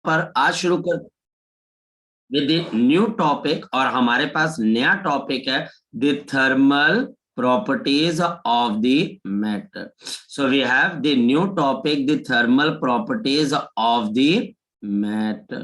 पर आज शुरू कर विद न्यू टॉपिक, और हमारे पास नया टॉपिक है the thermal properties of the matter. So we have the new topic, the thermal properties of the matter.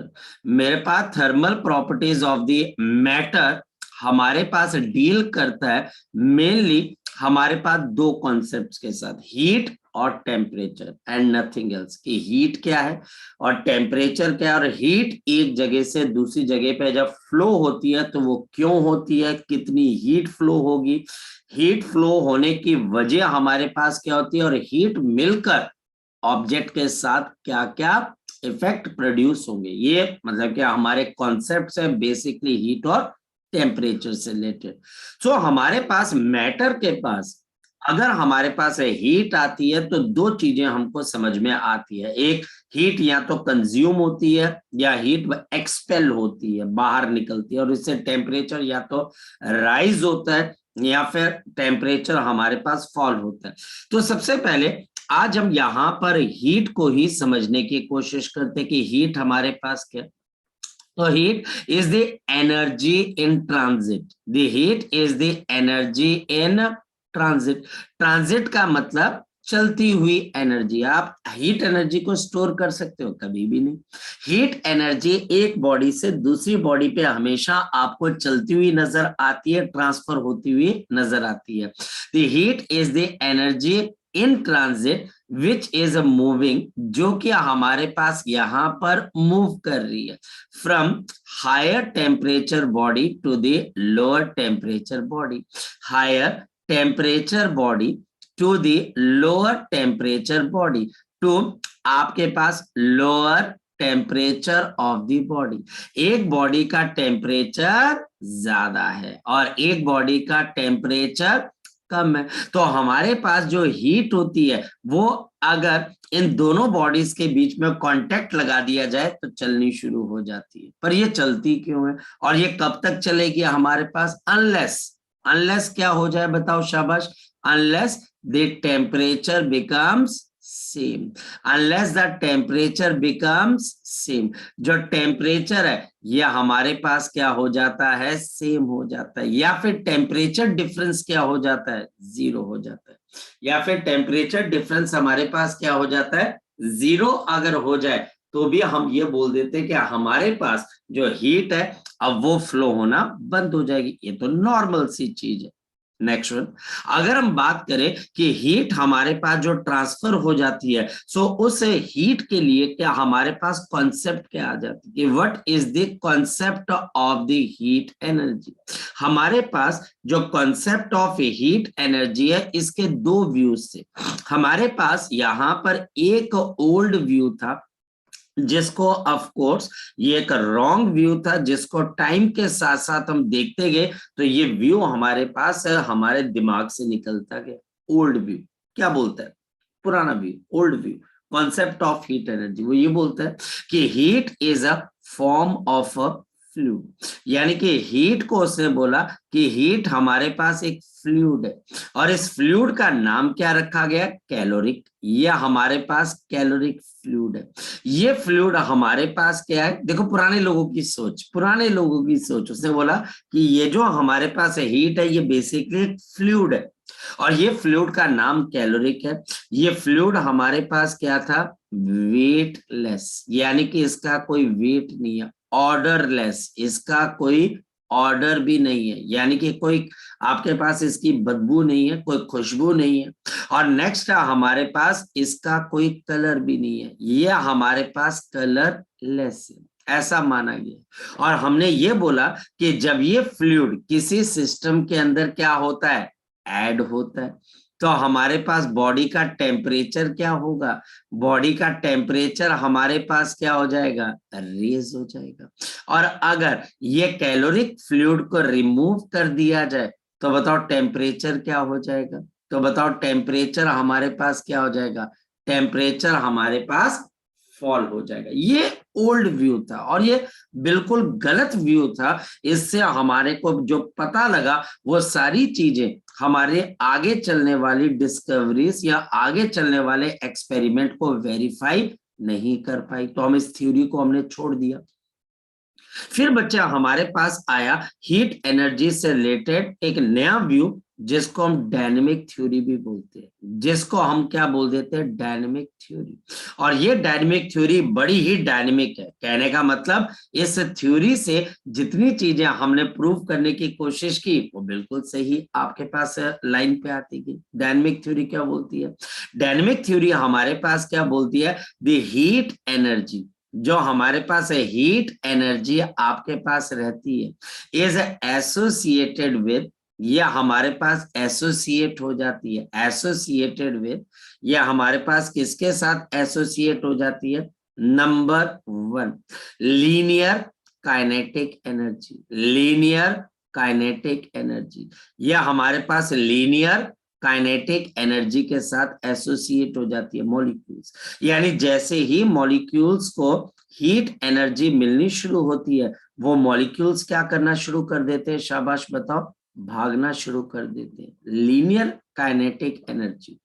मेरे पास thermal properties of the matter हमारे पास डील करता है मेनली हमारे पास दो कॉन्सेप्ट्स के साथ, हीट और टेम्परेचर एंड नथिंग एल्स। कि हीट क्या है और टेम्परेचर क्या है, और हीट एक जगह से दूसरी जगह पे जब फ्लो होती है तो वो क्यों होती है, कितनी हीट फ्लो होगी, हीट फ्लो होने की वजह हमारे पास क्या होती है, और हीट मिलकर ऑब्जेक्ट के साथ क्या क्या इफेक्ट प्रोड्यूस होंगे। ये मतलब कि हमारे कॉन्सेप्ट है बेसिकली हीट और टेम्परेचर से रिलेटेड। सो हमारे पास मैटर के पास अगर हमारे पास हीट आती है तो दो चीजें हमको समझ में आती है, एक हीट या तो कंज्यूम होती है या हीट एक्सपेल होती है, बाहर निकलती है, और इससे टेम्परेचर या तो राइज होता है या फिर टेम्परेचर हमारे पास फॉल होता है। तो सबसे पहले आज हम यहाँ पर हीट को ही समझने की कोशिश करते हैं कि हीट हमारे पास क्या। तो heat is the energy in transit. The heat is the energy in transit. Transit का मतलब चलती हुई एनर्जी। आप हीट एनर्जी को स्टोर कर सकते हो? कभी भी नहीं। हीट एनर्जी एक बॉडी से दूसरी बॉडी पे हमेशा आपको चलती हुई नजर आती है, ट्रांसफर होती हुई नजर आती है। The heat is the energy in transit which is moving, जो कि हमारे पास यहाँ पर मूव कर रही है from higher temperature body to the lower temperature body, higher temperature body to the lower temperature body, to आपके पास lower temperature of the body. एक बॉडी का टेम्परेचर ज्यादा है और एक बॉडी का टेम्परेचर कम है, तो हमारे पास जो हीट होती है वो अगर इन दोनों बॉडीज के बीच में कांटेक्ट लगा दिया जाए तो चलनी शुरू हो जाती है। पर ये चलती क्यों है और ये कब तक चलेगी हमारे पास? अनलेस क्या हो जाए बताओ शाबाश? Unless the temperature becomes same, unless the temperature becomes same. जो टेम्परेचर है ये हमारे पास क्या हो जाता है? सेम हो जाता है, या फिर टेम्परेचर डिफरेंस क्या हो जाता है? जीरो हो जाता है, या फिर टेम्परेचर डिफरेंस हमारे पास क्या हो जाता है? जीरो अगर हो जाए तो भी हम ये बोल देते हैं कि हमारे पास जो हीट है अब वो फ्लो होना बंद हो जाएगी। ये तो नॉर्मल सी चीज है। नेक्स्ट वन, अगर हम बात करें कि हीट हमारे पास जो ट्रांसफर हो जाती है, सो उस हीट के लिए क्या हमारे पास कॉन्सेप्ट क्या आ जाती है कि what is the concept of the heat energy. हमारे पास जो कॉन्सेप्ट ऑफ हीट एनर्जी है इसके दो व्यूज थे। हमारे पास यहाँ पर एक ओल्ड व्यू था जिसको ऑफ कोर्स ये एक रॉन्ग व्यू था, जिसको टाइम के साथ साथ हम देखते गए तो ये व्यू हमारे पास हमारे दिमाग से निकलता गया। ओल्ड व्यू क्या बोलता है? पुराना view, old view, concept of heat energy वो ये बोलता है कि heat is a form of a fluid, यानी कि हीट को उसने बोला कि हीट हमारे पास एक फ्लूइड है और इस फ्लूइड का नाम क्या रखा गया? कैलोरिक। ये हमारे पास कैलोरिक फ्लूइड है। ये फ्लूइड हमारे पास क्या है? देखो पुराने लोगों की सोच, उसने बोला कि ये जो हमारे पास है हीट है ये बेसिकली फ्लूइड है और ये फ्लूइड का नाम कैलोरिक है। ये फ्लूइड हमारे पास क्या था? वेटलेस, यानी कि इसका कोई वेट नहीं है, ऑर्डरलेस, इसका कोई ऑर्डर भी नहीं है, यानी कि कोई आपके पास इसकी बदबू नहीं है, कोई खुशबू नहीं है, और नेक्स्ट हमारे पास इसका कोई कलर भी नहीं है, ये हमारे पास कलरलेस है, ऐसा माना गया। और हमने ये बोला कि जब ये फ्लूइड किसी सिस्टम के अंदर क्या होता है? ऐड होता है, तो हमारे पास बॉडी का टेम्परेचर क्या होगा? बॉडी का टेम्परेचर हमारे पास क्या हो जाएगा? रेज हो जाएगा। और अगर ये कैलोरिक फ्लूइड को रिमूव कर दिया जाए तो बताओ टेम्परेचर क्या हो जाएगा? तो बताओ टेम्परेचर हमारे पास क्या हो जाएगा? टेम्परेचर हमारे पास फॉल हो जाएगा। ये ओल्ड व्यू था और ये बिल्कुल गलत व्यू था। इससे हमारे को जो पता लगा वो सारी चीजें हमारे आगे चलने वाली डिस्कवरीज या आगे चलने वाले एक्सपेरिमेंट को वेरीफाई नहीं कर पाई, तो हम इस थ्योरी को हमने छोड़ दिया। फिर बच्चा हमारे पास आया हीट एनर्जी से रिलेटेड एक नया व्यू, जिसको हम डायनेमिक थ्योरी भी बोलते हैं, जिसको हम क्या बोल देते हैं, डायनेमिक थ्योरी। और ये डायनेमिक थ्योरी बड़ी ही डायनेमिक है। कहने का मतलब इस थ्योरी से जितनी चीजें हमने प्रूव करने की कोशिश की वो बिल्कुल सही आपके पास लाइन पे आती गई। डायनेमिक थ्योरी क्या बोलती है? डायनेमिक थ्योरी हमारे पास क्या बोलती है, द हीट एनर्जी, जो हमारे पास है हीट एनर्जी आपके पास रहती है, इज एसोसिएटेड विद, ये हमारे पास एसोसिएट हो जाती है, एसोसिएटेड विद, ये हमारे पास किसके साथ एसोसिएट हो जाती है, number 1 linear kinetic energy, linear kinetic energy, यह हमारे पास लीनियर काइनेटिक एनर्जी के साथ एसोसिएट हो जाती है मॉलिक्यूल्स। यानी जैसे ही मॉलिक्यूल्स को हीट एनर्जी मिलनी शुरू होती है, वो मॉलिक्यूल्स क्या करना शुरू कर देते हैं, शाबाश बताओ, भागना शुरू कर देते हैं, लीनियर काइनेटिक एनर्जी।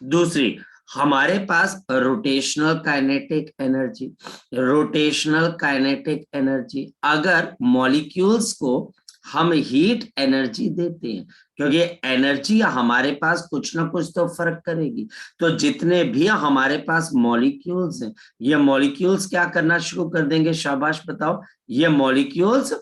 दूसरी हमारे पास rotational kinetic energy, rotational kinetic energy, अगर मॉलिक्यूल्स को हम हीट एनर्जी देते हैं, क्योंकि एनर्जी हमारे पास कुछ ना कुछ तो फर्क करेगी, तो जितने भी हमारे पास मॉलिक्यूल्स हैं, ये मॉलिक्यूल्स क्या करना शुरू कर देंगे, शाबाश बताओ, ये मॉलिक्यूल्स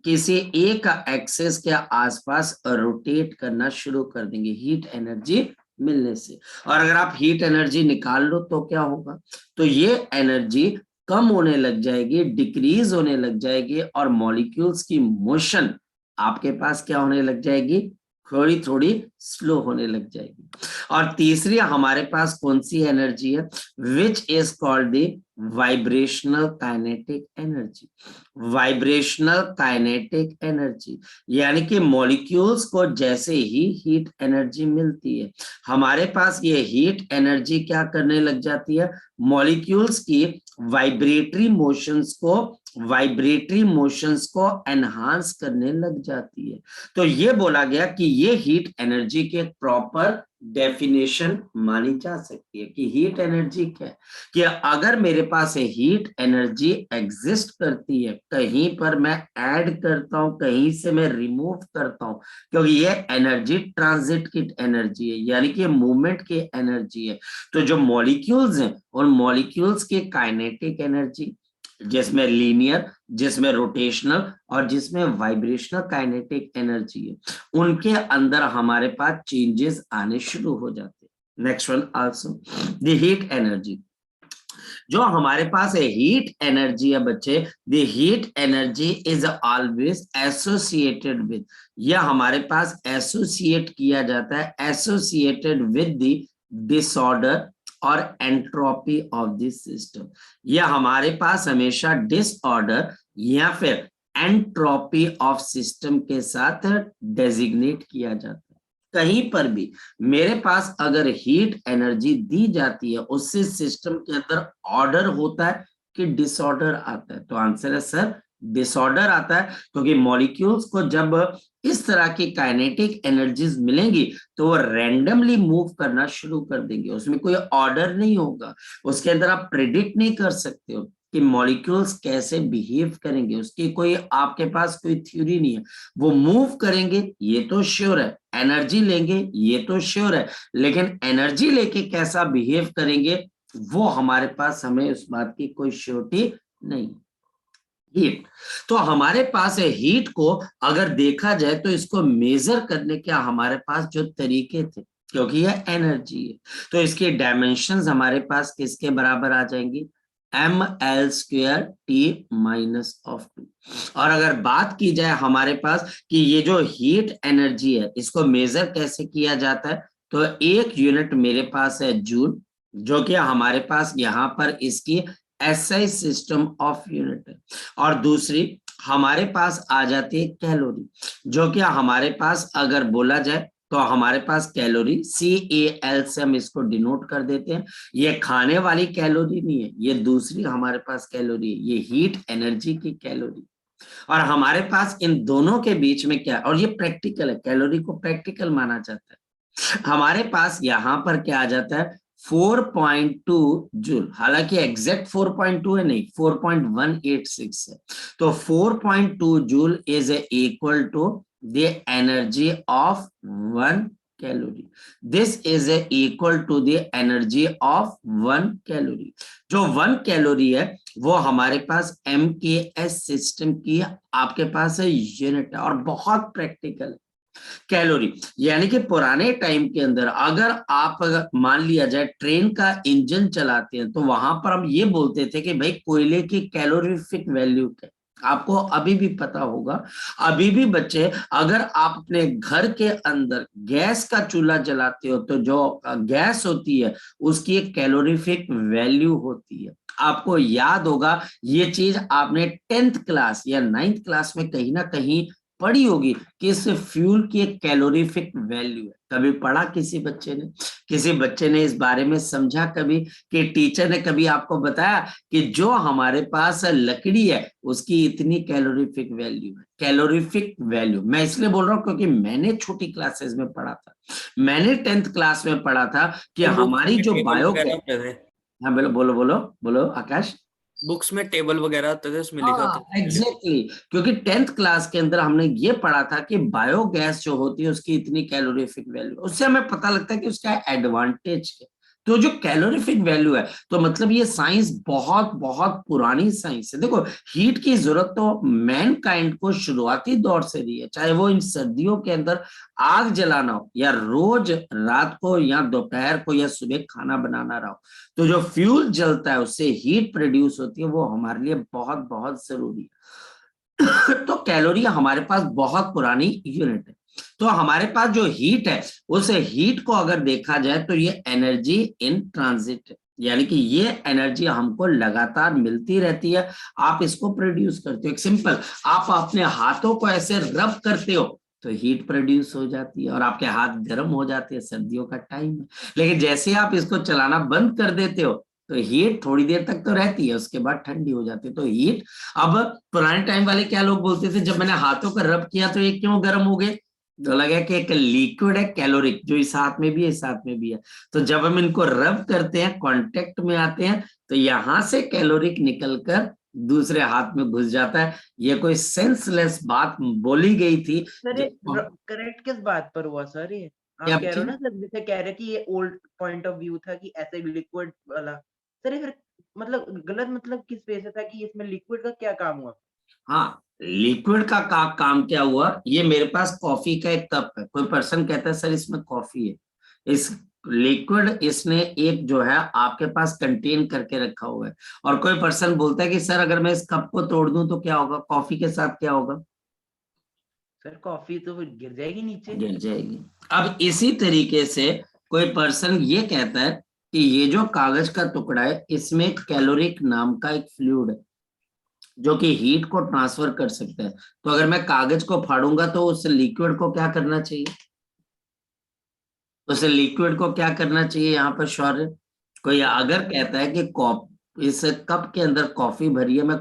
किसी एक एक्सिस के आसपास रोटेट करना शुरू कर देंगे हीट एनर्जी मिलने से। और अगर आप हीट एनर्जी निकाल लो तो क्या होगा, तो ये एनर्जी कम होने लग जाएगी, डिक्रीज होने लग जाएगी, और मॉलिक्यूल्स की मोशन आपके पास क्या होने लग जाएगी, थोड़ी थोड़ी स्लो होने लग जाएगी। और तीसरी हमारे पास कौन सी एनर्जी है, which is called the vibrational kinetic energy, vibrational kinetic energy, यानी कि मॉलिक्यूल्स को जैसे ही हीट एनर्जी मिलती है, हमारे पास ये हीट एनर्जी क्या करने लग जाती है, मॉलिक्यूल्स की वाइब्रेटरी मोशंस को एनहांस करने लग जाती है। तो ये बोला गया कि ये हीट एनर्जी के प्रॉपर डेफिनेशन मानी जा सकती है कि हीट एनर्जी क्या है, कि अगर मेरे पास हीट एनर्जी एग्जिस्ट करती है, कहीं पर मैं ऐड करता हूं, कहीं से मैं रिमूव करता हूं, क्योंकि ये एनर्जी ट्रांजिट की एनर्जी है, यानी कि मूवमेंट की एनर्जी है। तो जो मॉलिक्यूल्स हैं उन मॉलिक्यूल्स की काइनेटिक एनर्जी, जिसमें लीनियर, जिसमें रोटेशनल और जिसमें वाइब्रेशनल काइनेटिक एनर्जी है, उनके अंदर हमारे पास चेंजेस आने शुरू हो जाते हैं। Next one also the heat energy, जो हमारे पास है हीट एनर्जी है बच्चे, the heat energy is always associated with, यह हमारे पास एसोसिएट किया जाता है, एसोसिएटेड विद द डिसऑर्डर और एंट्रोपी ऑफ दिस सिस्टम, यह हमारे पास हमेशा डिसऑर्डर या फिर एंट्रोपी ऑफ सिस्टम के साथ डेजिग्नेट किया जाता है। कहीं पर भी मेरे पास अगर हीट एनर्जी दी जाती है, उससे सिस्टम के अंदर ऑर्डर होता है कि डिसऑर्डर आता है, तो आंसर है सर डिसऑर्डर आता है, क्योंकि मॉलिक्यूल्स को जब इस तरह की काइनेटिक एनर्जीज मिलेंगी तो वो रैंडमली मूव करना शुरू कर देंगे, उसमें कोई ऑर्डर नहीं होगा, उसके अंदर आप प्रिडिक्ट नहीं कर सकते हो कि मॉलिक्यूल्स कैसे बिहेव करेंगे, उसकी कोई आपके पास कोई थ्योरी नहीं है, वो मूव करेंगे ये तो श्योर है, एनर्जी लेंगे ये तो श्योर है, लेकिन एनर्जी लेके कैसा बिहेव करेंगे वो हमारे पास, हमें उस बात की कोई श्योरिटी नहीं। हीट, तो हमारे पास है हीट को अगर देखा जाए तो इसको मेजर करने के हमारे पास जो तरीके थे, क्योंकि यह एनर्जी है, तो इसके डायमेंशंस हमारे पास किसके बराबर आ जाएंगी, ml² T-2। और अगर बात की जाए हमारे पास कि ये जो हीट एनर्जी है इसको मेजर कैसे किया जाता है, तो एक यूनिट मेरे पास है जूल, जो कि हमारे पास यहाँ पर इसकी SI सिस्टम ऑफ यूनिट है, और दूसरी हमारे पास आ जाती है कैलोरी, जो कि हमारे पास अगर बोला जाए तो हमारे पास कैलोरी CAL से हम इसको डिनोट कर देते हैं, ये खाने वाली कैलोरी नहीं है, ये दूसरी हमारे पास कैलोरी है, ये हीट एनर्जी की कैलोरी। और हमारे पास इन दोनों के बीच में क्या, और ये प्रैक्टिकल है, कैलोरी को प्रैक्टिकल माना जाता है, हमारे पास यहाँ पर क्या आ जाता है 4.2 जूल, हालांकि एग्जैक्ट 4.2 है नहीं, 4.186 है। तो 4.2 joule is equal to the energy of 1 calorie. This is equal to the energy of 1 calorie. जो 1 कैलोरी है वो हमारे पास MKS सिस्टम की आपके पास है यूनिट है, और बहुत प्रैक्टिकल है कैलोरी। यानी कि पुराने टाइम के अंदर अगर आप मान लिया जाए ट्रेन का इंजन चलाते हैं, तो वहां पर हम ये बोलते थे कि भाई कोयले की कैलोरीफिक वैल्यू क्या, आपको अभी भी पता होगा। अभी भी बच्चे, अगर आप अपने घर के अंदर गैस का चूल्हा जलाते हो, तो जो गैस होती है उसकी एक कैलोरीफिक वैल्यू होती है। आपको याद होगा ये चीज, आपने 10th क्लास या 9th क्लास में कहीं ना कहीं पढ़ी होगी कि इस फ्यूल की एक कैलोरीफिक वैल्यू है। कभी पढ़ा किसी बच्चे ने? किसी बच्चे ने इस बारे में समझा कभी, कि टीचर ने कभी आपको बताया कि जो हमारे पास लकड़ी है उसकी इतनी कैलोरीफिक वैल्यू है? कैलोरीफिक वैल्यू मैं इसलिए बोल रहा हूँ क्योंकि मैंने छोटी क्लासेस में पढ़ा था, मैंने 10th क्लास में पढ़ा था कि हमारी जो बायो, हाँ बोलो बोलो बोलो बोलो आकाश। बुक्स में टेबल वगैरह आते थे, उसमें लिखा हाँ था। एग्जैक्टली, क्योंकि 10th क्लास के अंदर हमने ये पढ़ा था कि बायोगैस जो होती है उसकी इतनी कैलोरीफिक वैल्यू, उससे हमें पता लगता है कि उसका एडवांटेज क्या। तो जो कैलोरीफिक वैल्यू है, तो मतलब ये साइंस बहुत बहुत पुरानी साइंस है। देखो हीट की जरूरत तो मैन काइंड को शुरुआती दौर से रही है, चाहे वो इन सर्दियों के अंदर आग जलाना हो, या रोज रात को या दोपहर को या सुबह खाना बनाना रहा हो। तो जो फ्यूल जलता है उससे हीट प्रोड्यूस होती है, वो हमारे लिए बहुत बहुत जरूरी है। तो कैलोरी हमारे पास बहुत पुरानी यूनिट है। तो हमारे पास जो हीट है, उस हीट को अगर देखा जाए तो ये एनर्जी इन ट्रांजिट है, यानी कि ये एनर्जी हमको लगातार मिलती रहती है। आप इसको प्रोड्यूस करते हो, एक सिंपल, आप अपने हाथों को ऐसे रब करते हो तो हीट प्रोड्यूस हो जाती है और आपके हाथ गर्म हो जाते हैं, सर्दियों का टाइम है। लेकिन जैसे आप इसको चलाना बंद कर देते हो तो हीट थोड़ी देर तक तो रहती है, उसके बाद ठंडी हो जाती है। तो हीट, अब पुराने टाइम वाले क्या लोग बोलते थे, जब मैंने हाथों को रब किया तो ये क्यों गर्म हो गए, तो लगा कि एक लिक्विड है कैलोरिक, जो इस हाथ में भी है इस हाथ में भी है। तो जब हम इनको रब करते हैं, कांटेक्ट में आते हैं, तो यहां से कैलोरिक निकलकर दूसरे हाथ में घुस जाता है। ये कोई सेंसलेस बात बोली गई थी। सर करेक्ट किस बात पर हुआ सर? ये आप कह रहे हो ना सर, जैसे कह रहे कि ये ओल्ड पॉइंट ऑफ व्यू था कि ऐसे लिक्विड वाला, सर ये फिर मतलब गलत, मतलब किस वजह से था कि इसमें लिक्विड का क्या काम हुआ? हाँ, लिक्विड का काम क्या हुआ, ये मेरे पास कॉफी का एक कप है, कोई पर्सन कहता है सर इसमें कॉफी है, इस लिक्विड इसने एक जो है आपके पास कंटेन करके रखा हुआ है। और कोई पर्सन बोलता है कि सर अगर मैं इस कप को तोड़ दूं तो क्या होगा, कॉफी के साथ क्या होगा? सर कॉफी तो फिर गिर जाएगी नीचे, गिर जाएगी। अब इसी तरीके से कोई पर्सन ये कहता है कि ये जो कागज का टुकड़ा है इसमें कैलोरिक नाम का एक फ्लूइड है जो कि हीट को ट्रांसफर कर सकता है। तो अगर मैं कागज को फाड़ूंगा तो उस लिक्विड को क्या करना चाहिए, उस लिक्विड को क्या करना चाहिए यहाँ पर शौर्य? कोई अगर कहता है कि कॉप इस कप के अंदर कॉफी भरी है, मैं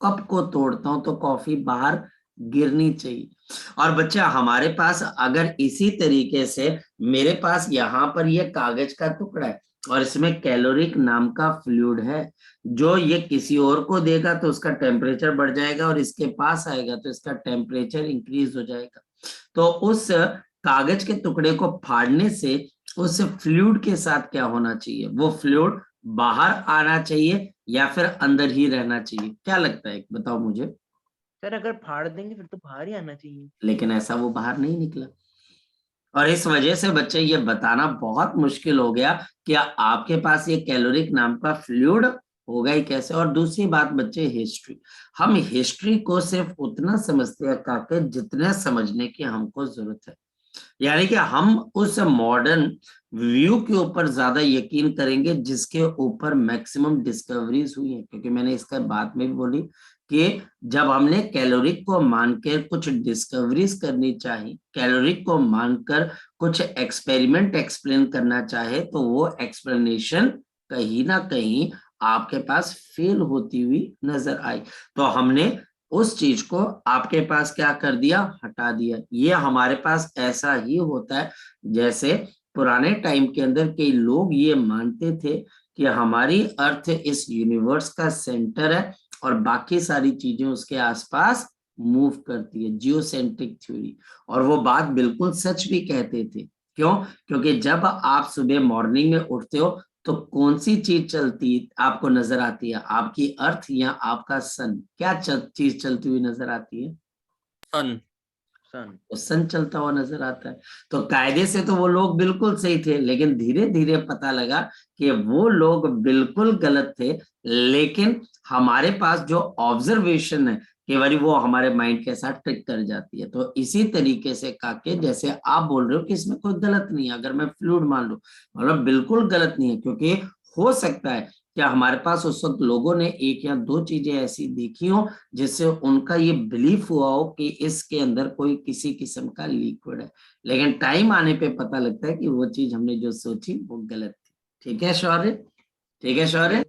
कप को तोड़ता हूं तो कॉफी बाहर गिरनी चाहिए। और बच्चा हमारे पास अगर इसी तरीके से मेरे पास यहाँ पर ये कागज का टुकड़ा है और इसमें कैलोरिक नाम का फ्लूइड है, जो ये किसी और को देगा तो उसका टेम्परेचर बढ़ जाएगा और इसके पास आएगा तो इसका टेम्परेचर इंक्रीज हो जाएगा। तो उस कागज के टुकड़े को फाड़ने से उस फ्लूइड के साथ क्या होना चाहिए, वो फ्लूइड बाहर आना चाहिए या फिर अंदर ही रहना चाहिए? क्या लगता है, बताओ मुझे। सर अगर फाड़ देंगे फिर तो बाहर ही आना चाहिए। लेकिन ऐसा वो बाहर नहीं निकला, और इस वजह से बच्चे ये बताना बहुत मुश्किल हो गया कि आपके पास ये कैलोरिक नाम का फ्लूइड होगा ही कैसे। और दूसरी बात बच्चे, हिस्ट्री, हम हिस्ट्री को सिर्फ उतना समझते हैं काके जितना समझने की हमको जरूरत है। यानी कि हम उस मॉडर्न व्यू के ऊपर ज्यादा यकीन करेंगे जिसके ऊपर मैक्सिमम डिस्कवरीज हुई है। क्योंकि मैंने इसका बात में भी बोली कि जब हमने कैलोरिक को मानकर कुछ डिस्कवरीज करनी चाहिए, कैलोरिक को मानकर कुछ एक्सपेरिमेंट एक्सप्लेन करना चाहे, तो वो एक्सप्लेनेशन कहीं ना कहीं आपके पास फेल होती हुई नजर आई। तो हमने उस चीज को आपके पास क्या कर दिया, हटा दिया। ये हमारे पास ऐसा ही होता है जैसे पुराने टाइम के अंदर कई लोग ये मानते थे कि हमारी अर्थ इस यूनिवर्स का सेंटर है और बाकी सारी चीजें उसके आसपास मूव करती है, जियोसेंट्रिक थ्योरी। और वो बात बिल्कुल सच भी कहते थे। क्यों? क्योंकि जब आप सुबह मॉर्निंग में उठते हो तो कौन सी चीज चलती आपको नजर आती है? आपकी अर्थ या आपका सन? क्या चीज चलती हुई नजर आती है? सन। सन। तो सन चलता हुआ नजर आता है। तो कायदे से तो वो लोग बिल्कुल सही थे, लेकिन धीरे धीरे पता लगा कि वो लोग बिल्कुल गलत थे। लेकिन हमारे पास जो ऑब्जर्वेशन है कि बारी वो हमारे माइंड के साथ ट्रिक कर जाती है। तो इसी तरीके से काके जैसे आप बोल रहे हो कि इसमें कोई गलत नहीं है, अगर मैं फ्लूइड मान लूं, मतलब बिल्कुल गलत नहीं है, क्योंकि हो सकता है क्या हमारे पास उस वक्त लोगों ने एक या दो चीजें ऐसी देखी हो जिससे उनका ये बिलीफ हुआ हो कि इसके अंदर कोई किसी किस्म का लिक्विड है, लेकिन टाइम आने पे पता लगता है कि वो चीज हमने जो सोची वो गलत थी। ठीक है शौर्य? ठीक है शौर्य?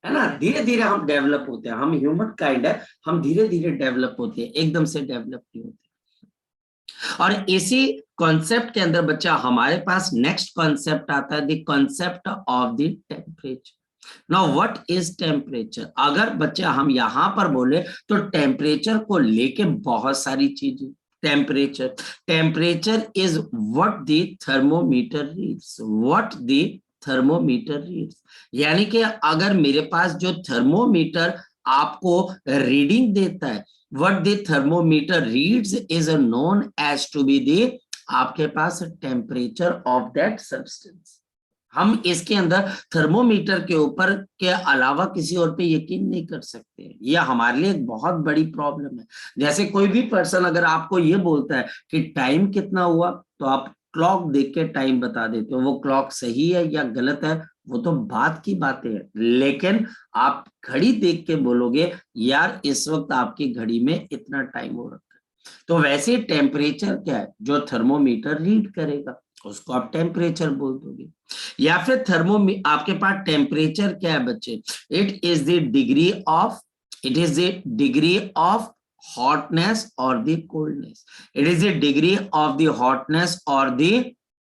है ना? धीरे धीरे हम डेवलप होते हैं, हम ह्यूमन काइंड है, हम धीरे धीरे डेवलप होते हैं, एकदम से डेवलप नहीं होते। और इसी कॉन्सेप्ट के अंदर बच्चा हमारे पास नेक्स्ट कॉन्सेप्ट आता है, the concept of the temperature. Now what is temperature? अगर बच्चा हम यहां पर बोले तो टेम्परेचर को लेके बहुत सारी चीजें। Temperature, temperature is what the thermometer reads, what the thermometer reads. यानी कि अगर मेरे पास जो थर्मोमीटर आपको रीडिंग देता है, what the thermometer reads is known as to be the आपके पास टेम्परेचर ऑफ दैट सब्सटेंस। हम इसके अंदर थर्मोमीटर के ऊपर के अलावा किसी और पे यकीन नहीं कर सकते। ये हमारे लिए एक बहुत बड़ी प्रॉब्लम है। जैसे कोई भी पर्सन अगर आपको ये बोलता है कि टाइम कितना हुआ, तो आप क्लॉक देख के टाइम बता देते हो। वो क्लॉक सही है या गलत है वो तो बात की बातें है, लेकिन आप घड़ी देख के बोलोगे यार इस वक्त आपकी घड़ी में इतना टाइम हो रखा है। तो वैसे टेम्परेचर क्या है? जो थर्मोमीटर रीड करेगा उसको आप टेम्परेचर बोल दोगे। या फिर आपके पास टेम्परेचर क्या है बच्चे? It is the degree of, it is the degree of hotness और the coldness. It is the degree of the hotness और द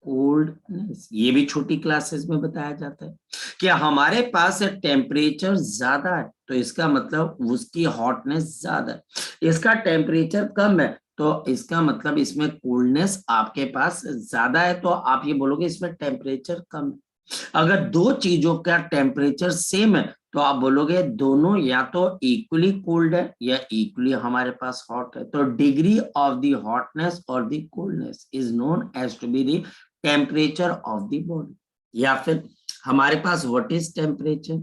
कोल्डनेस। ये भी छोटी क्लासेस में बताया जाता है कि हमारे पास टेम्परेचर ज्यादा है तो इसका मतलब उसकी हॉटनेस ज्यादा है, इसका टेम्परेचर कम है तो इसका मतलब इसमें कोल्डनेस आपके पास ज्यादा है, तो आप ये बोलोगे इसमें टेम्परेचर कम है। अगर दो चीजों का टेम्परेचर सेम है तो आप बोलोगे दोनों या तो इक्वली कोल्ड है या इक्वली हमारे पास हॉट है। तो डिग्री ऑफ द हॉटनेस और the coldness is known as to be the temperature of the body. या फिर हमारे पास what is temperature?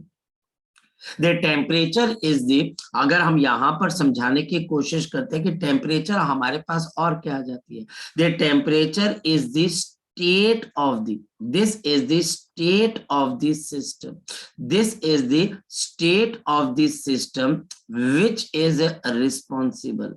The temperature is the, अगर हम यहां पर समझाने की कोशिश करते हैं कि टेम्परेचर हमारे पास और क्या आ जाती है, the temperature is the state of the, this is the state of the system, this is the state of the system which is responsible,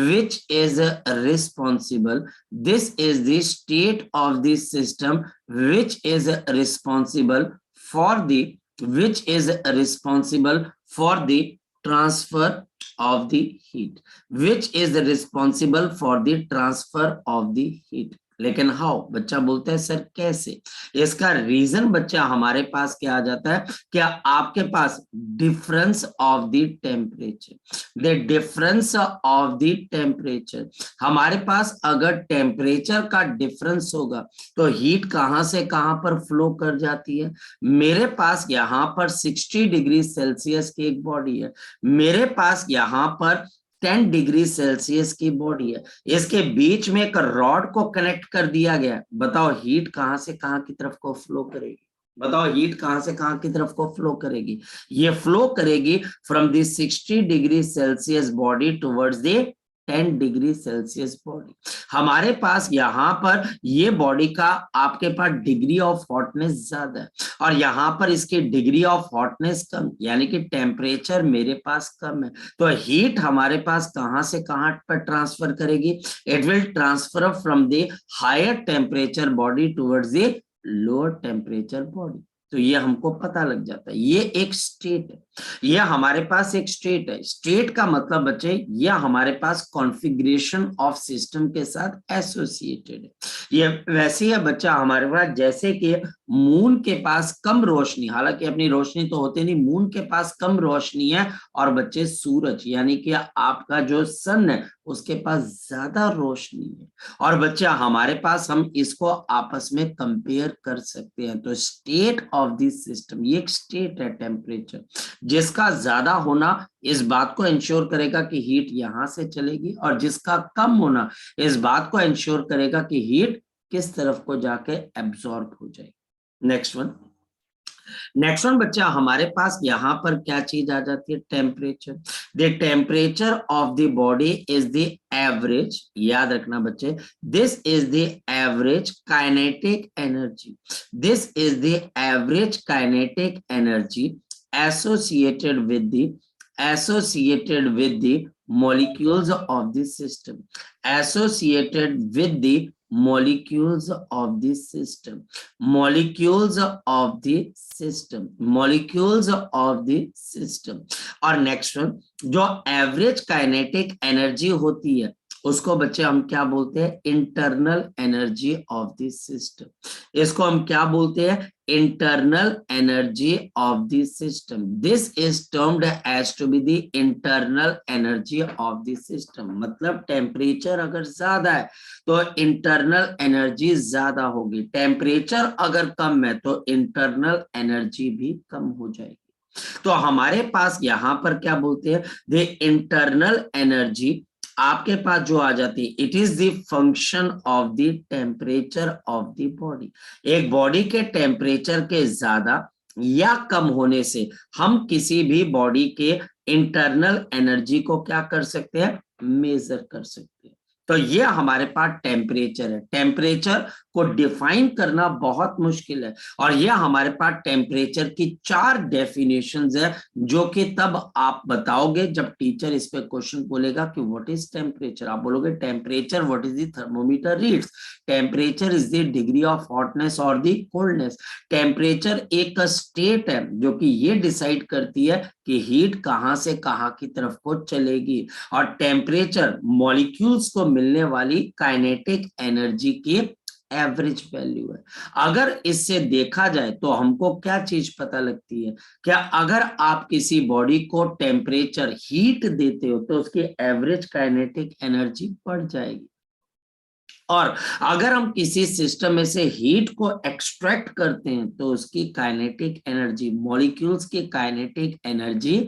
which is responsible, this is the state of the system which is responsible for the, which is responsible for the transfer of the heat, which is responsible for the transfer of the heat। लेकिन how? बच्चा बोलता है sir कैसे? इसका reason बच्चा हमारे पास क्या आ जाता है, क्या आपके पास difference of the temperature, the difference of the temperature. हमारे पास अगर टेम्परेचर का डिफरेंस होगा तो हीट कहां से कहां पर फ्लो कर जाती है। मेरे पास यहाँ पर 60 डिग्री सेल्सियस की एक बॉडी है, मेरे पास यहाँ पर 10 डिग्री सेल्सियस की बॉडी है, इसके बीच में एक रॉड को कनेक्ट कर दिया गया। बताओ हीट कहां से कहां की तरफ को फ्लो करेगी? बताओ हीट कहां से कहां की तरफ को फ्लो करेगी? ये फ्लो करेगी from the 60 degree Celsius body towards the 10 degree Celsius body. हमारे पास यहाँ पर ये बॉडी का आपके पास डिग्री ऑफ हॉटनेस ज्यादा है और यहाँ पर इसकी डिग्री ऑफ हॉटनेस कम, यानी कि टेम्परेचर मेरे पास कम है। तो हीट हमारे पास कहां से कहां पर ट्रांसफर करेगी? It will transfer from the higher temperature body towards the lower temperature body. तो ये हमको पता लग जाता है, ये एक स्टेट है, ये हमारे पास एक स्टेट है। स्टेट का मतलब बच्चे ये हमारे पास कॉन्फ़िगरेशन ऑफ सिस्टम के साथ एसोसिएटेड है। ये वैसे ही है बच्चा हमारे पास, जैसे कि मून के पास कम रोशनी, हालांकि अपनी रोशनी तो होती नहीं, मून के पास कम रोशनी है, और बच्चे सूरज यानी कि आपका जो सन है उसके पास ज्यादा रोशनी है। और बच्चा हमारे पास, हम इसको आपस में कंपेयर कर सकते हैं। तो स्टेट ऑफ दिस सिस्टम, ये एक स्टेट है टेम्परेचर, जिसका ज्यादा होना इस बात को इंश्योर करेगा कि हीट यहां से चलेगी, और जिसका कम होना इस बात को इंश्योर करेगा कि हीट किस तरफ को जाके एब्जॉर्ब हो जाएगी। नेक्स्ट वन बच्चा हमारे पास यहाँ पर क्या चीज आ जाती है, temperature. The temperature of the body is the average, याद रखना बच्चे, this is the average kinetic energy, this is the average kinetic energy associated with the molecules of the system, associated with the molecules of the system, molecules of the system, molecules of the system। और next one, जो average kinetic energy होती है उसको बच्चे हम क्या बोलते हैं, internal energy of the system. इसको हम क्या बोलते हैं, internal energy of the system. This is termed as to be the internal energy of the system. मतलब टेम्परेचर अगर ज्यादा है तो इंटरनल एनर्जी ज्यादा होगी, टेम्परेचर अगर कम है तो इंटरनल एनर्जी भी कम हो जाएगी। तो हमारे पास यहाँ पर क्या बोलते हैं, द इंटरनल एनर्जी आपके पास जो आ जाती है, it is the function of the temperature of the body. एक बॉडी के टेम्परेचर के ज्यादा या कम होने से हम किसी भी बॉडी के इंटरनल एनर्जी को क्या कर सकते हैं, मेजर कर सकते हैं। तो ये हमारे पास टेम्परेचर है। टेम्परेचर को डिफाइन करना बहुत मुश्किल है, और ये हमारे पास टेम्परेचर की 4 डेफिनेशंस है, जो कि तब आप बताओगे जब टीचर इस पे क्वेश्चन बोलेगा कि व्हाट इज टेम्परेचर। आप बोलोगे temperature what is the thermometer reads, temperature is the degree of hotness और द कोल्डनेस। टेम्परेचर एक स्टेट है जो कि ये डिसाइड करती है कि हीट कहां से कहां की तरफ को चलेगी, और टेम्परेचर मॉलिक्यूल्स को मिलने वाली काइनेटिक एनर्जी की एवरेज वैल्यू है। अगर इससे देखा जाए तो हमको क्या चीज पता लगती है, क्या अगर आप किसी बॉडी को टेम्परेचर हीट देते हो तो उसकी एवरेज काइनेटिक एनर्जी बढ़ जाएगी, और अगर हम किसी सिस्टम में से हीट को एक्सट्रैक्ट करते हैं तो उसकी काइनेटिक एनर्जी, मॉलिक्यूल्स की काइनेटिक एनर्जी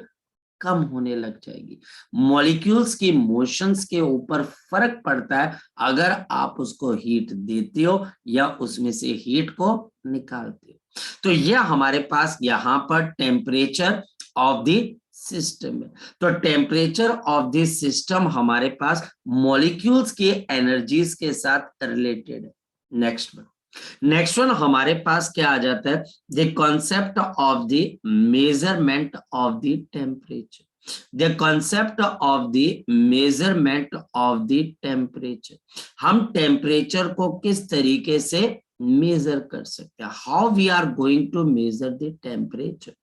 कम होने लग जाएगी। मॉलिक्यूल्स की मोशंस के ऊपर फर्क पड़ता है अगर आप उसको हीट देते हो या उसमें से हीट को निकालते हो। तो यह हमारे पास यहाँ पर टेम्परेचर ऑफ द सिस्टम है। तो टेम्परेचर ऑफ दिस सिस्टम हमारे पास मॉलिक्यूल्स की एनर्जीज के साथ रिलेटेड है। नेक्स्ट वन हमारे पास क्या आ जाता है, the concept of the measurement of the temperature, the concept of the measurement of the temperature. हम टेम्परेचर को किस तरीके से मेजर कर सकते हैं, how we are going to measure the temperature.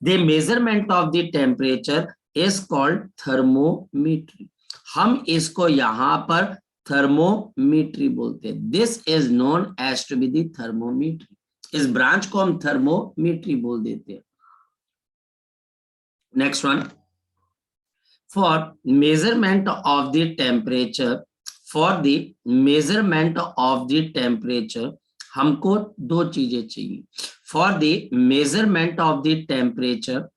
The measurement of the temperature is called thermometry। हम इसको यहाँ पर थर्मोमीट्री बोलते हैं। This is known as to be the thermometry। इस ब्रांच को हम थर्मोमीट्री बोल देते हैं। Next one, for measurement of the temperature, for the measurement of the temperature हमको 2 चीजें चाहिए। For the measurement of the temperature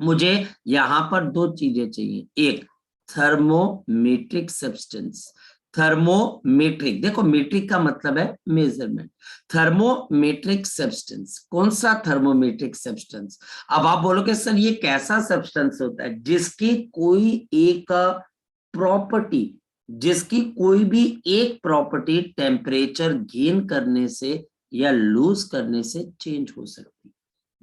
मुझे यहां पर 2 चीजें चाहिए, एक थर्मोमेट्रिक सब्सटेंस। थर्मोमेट्रिक, देखो मेट्रिक का मतलब है मेजरमेंट, थर्मोमेट्रिक सब्सटेंस। कौन सा थर्मोमेट्रिक सब्सटेंस? अब आप बोलोगे सर ये कैसा सब्सटेंस होता है जिसकी कोई एक प्रॉपर्टी, जिसकी कोई भी एक प्रॉपर्टी टेम्परेचर गेन करने से या लूज करने से चेंज हो सकती,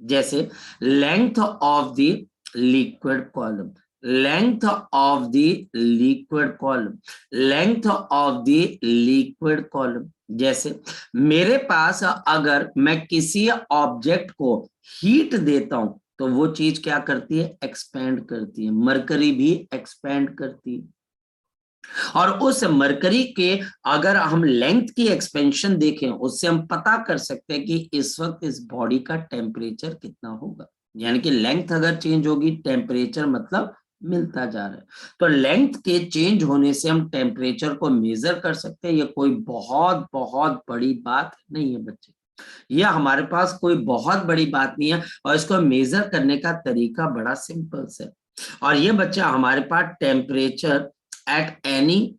जैसे length of the liquid column, length of the liquid column, length of the liquid column. जैसे मेरे पास अगर मैं किसी ऑब्जेक्ट को हीट देता हूं तो वो चीज क्या करती है, एक्सपेंड करती है। मरकरी भी एक्सपेंड करती है। और उस मरकरी के अगर हम लेंथ की एक्सपेंशन देखें, उससे हम पता कर सकते हैं कि इस वक्त इस बॉडी का टेम्परेचर कितना होगा। यानी कि लेंथ अगर चेंज होगी, टेम्परेचर मतलब मिलता जा रहा है। तो लेंथ के चेंज होने से हम टेम्परेचर को मेजर कर सकते हैं। ये कोई बहुत बहुत बड़ी बात नहीं है बच्चे, यह हमारे पास कोई बहुत बड़ी बात नहीं है। और इसको मेजर करने का तरीका बड़ा सिंपल है। और ये बच्चा हमारे पास टेम्परेचर एट एनी,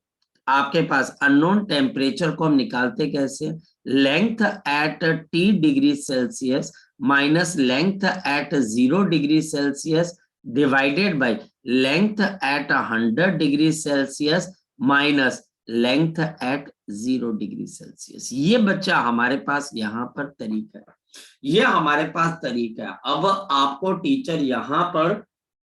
आपके पास अननोन टेम्परेचर को हम निकालते कैसे, length at T degree Celsius minus length at 0 degree Celsius divided by length at 100 degree Celsius minus length at 0 degree Celsius. ये बच्चा हमारे पास यहाँ पर तरीका है, ये हमारे पास तरीका है। अब आपको टीचर यहाँ पर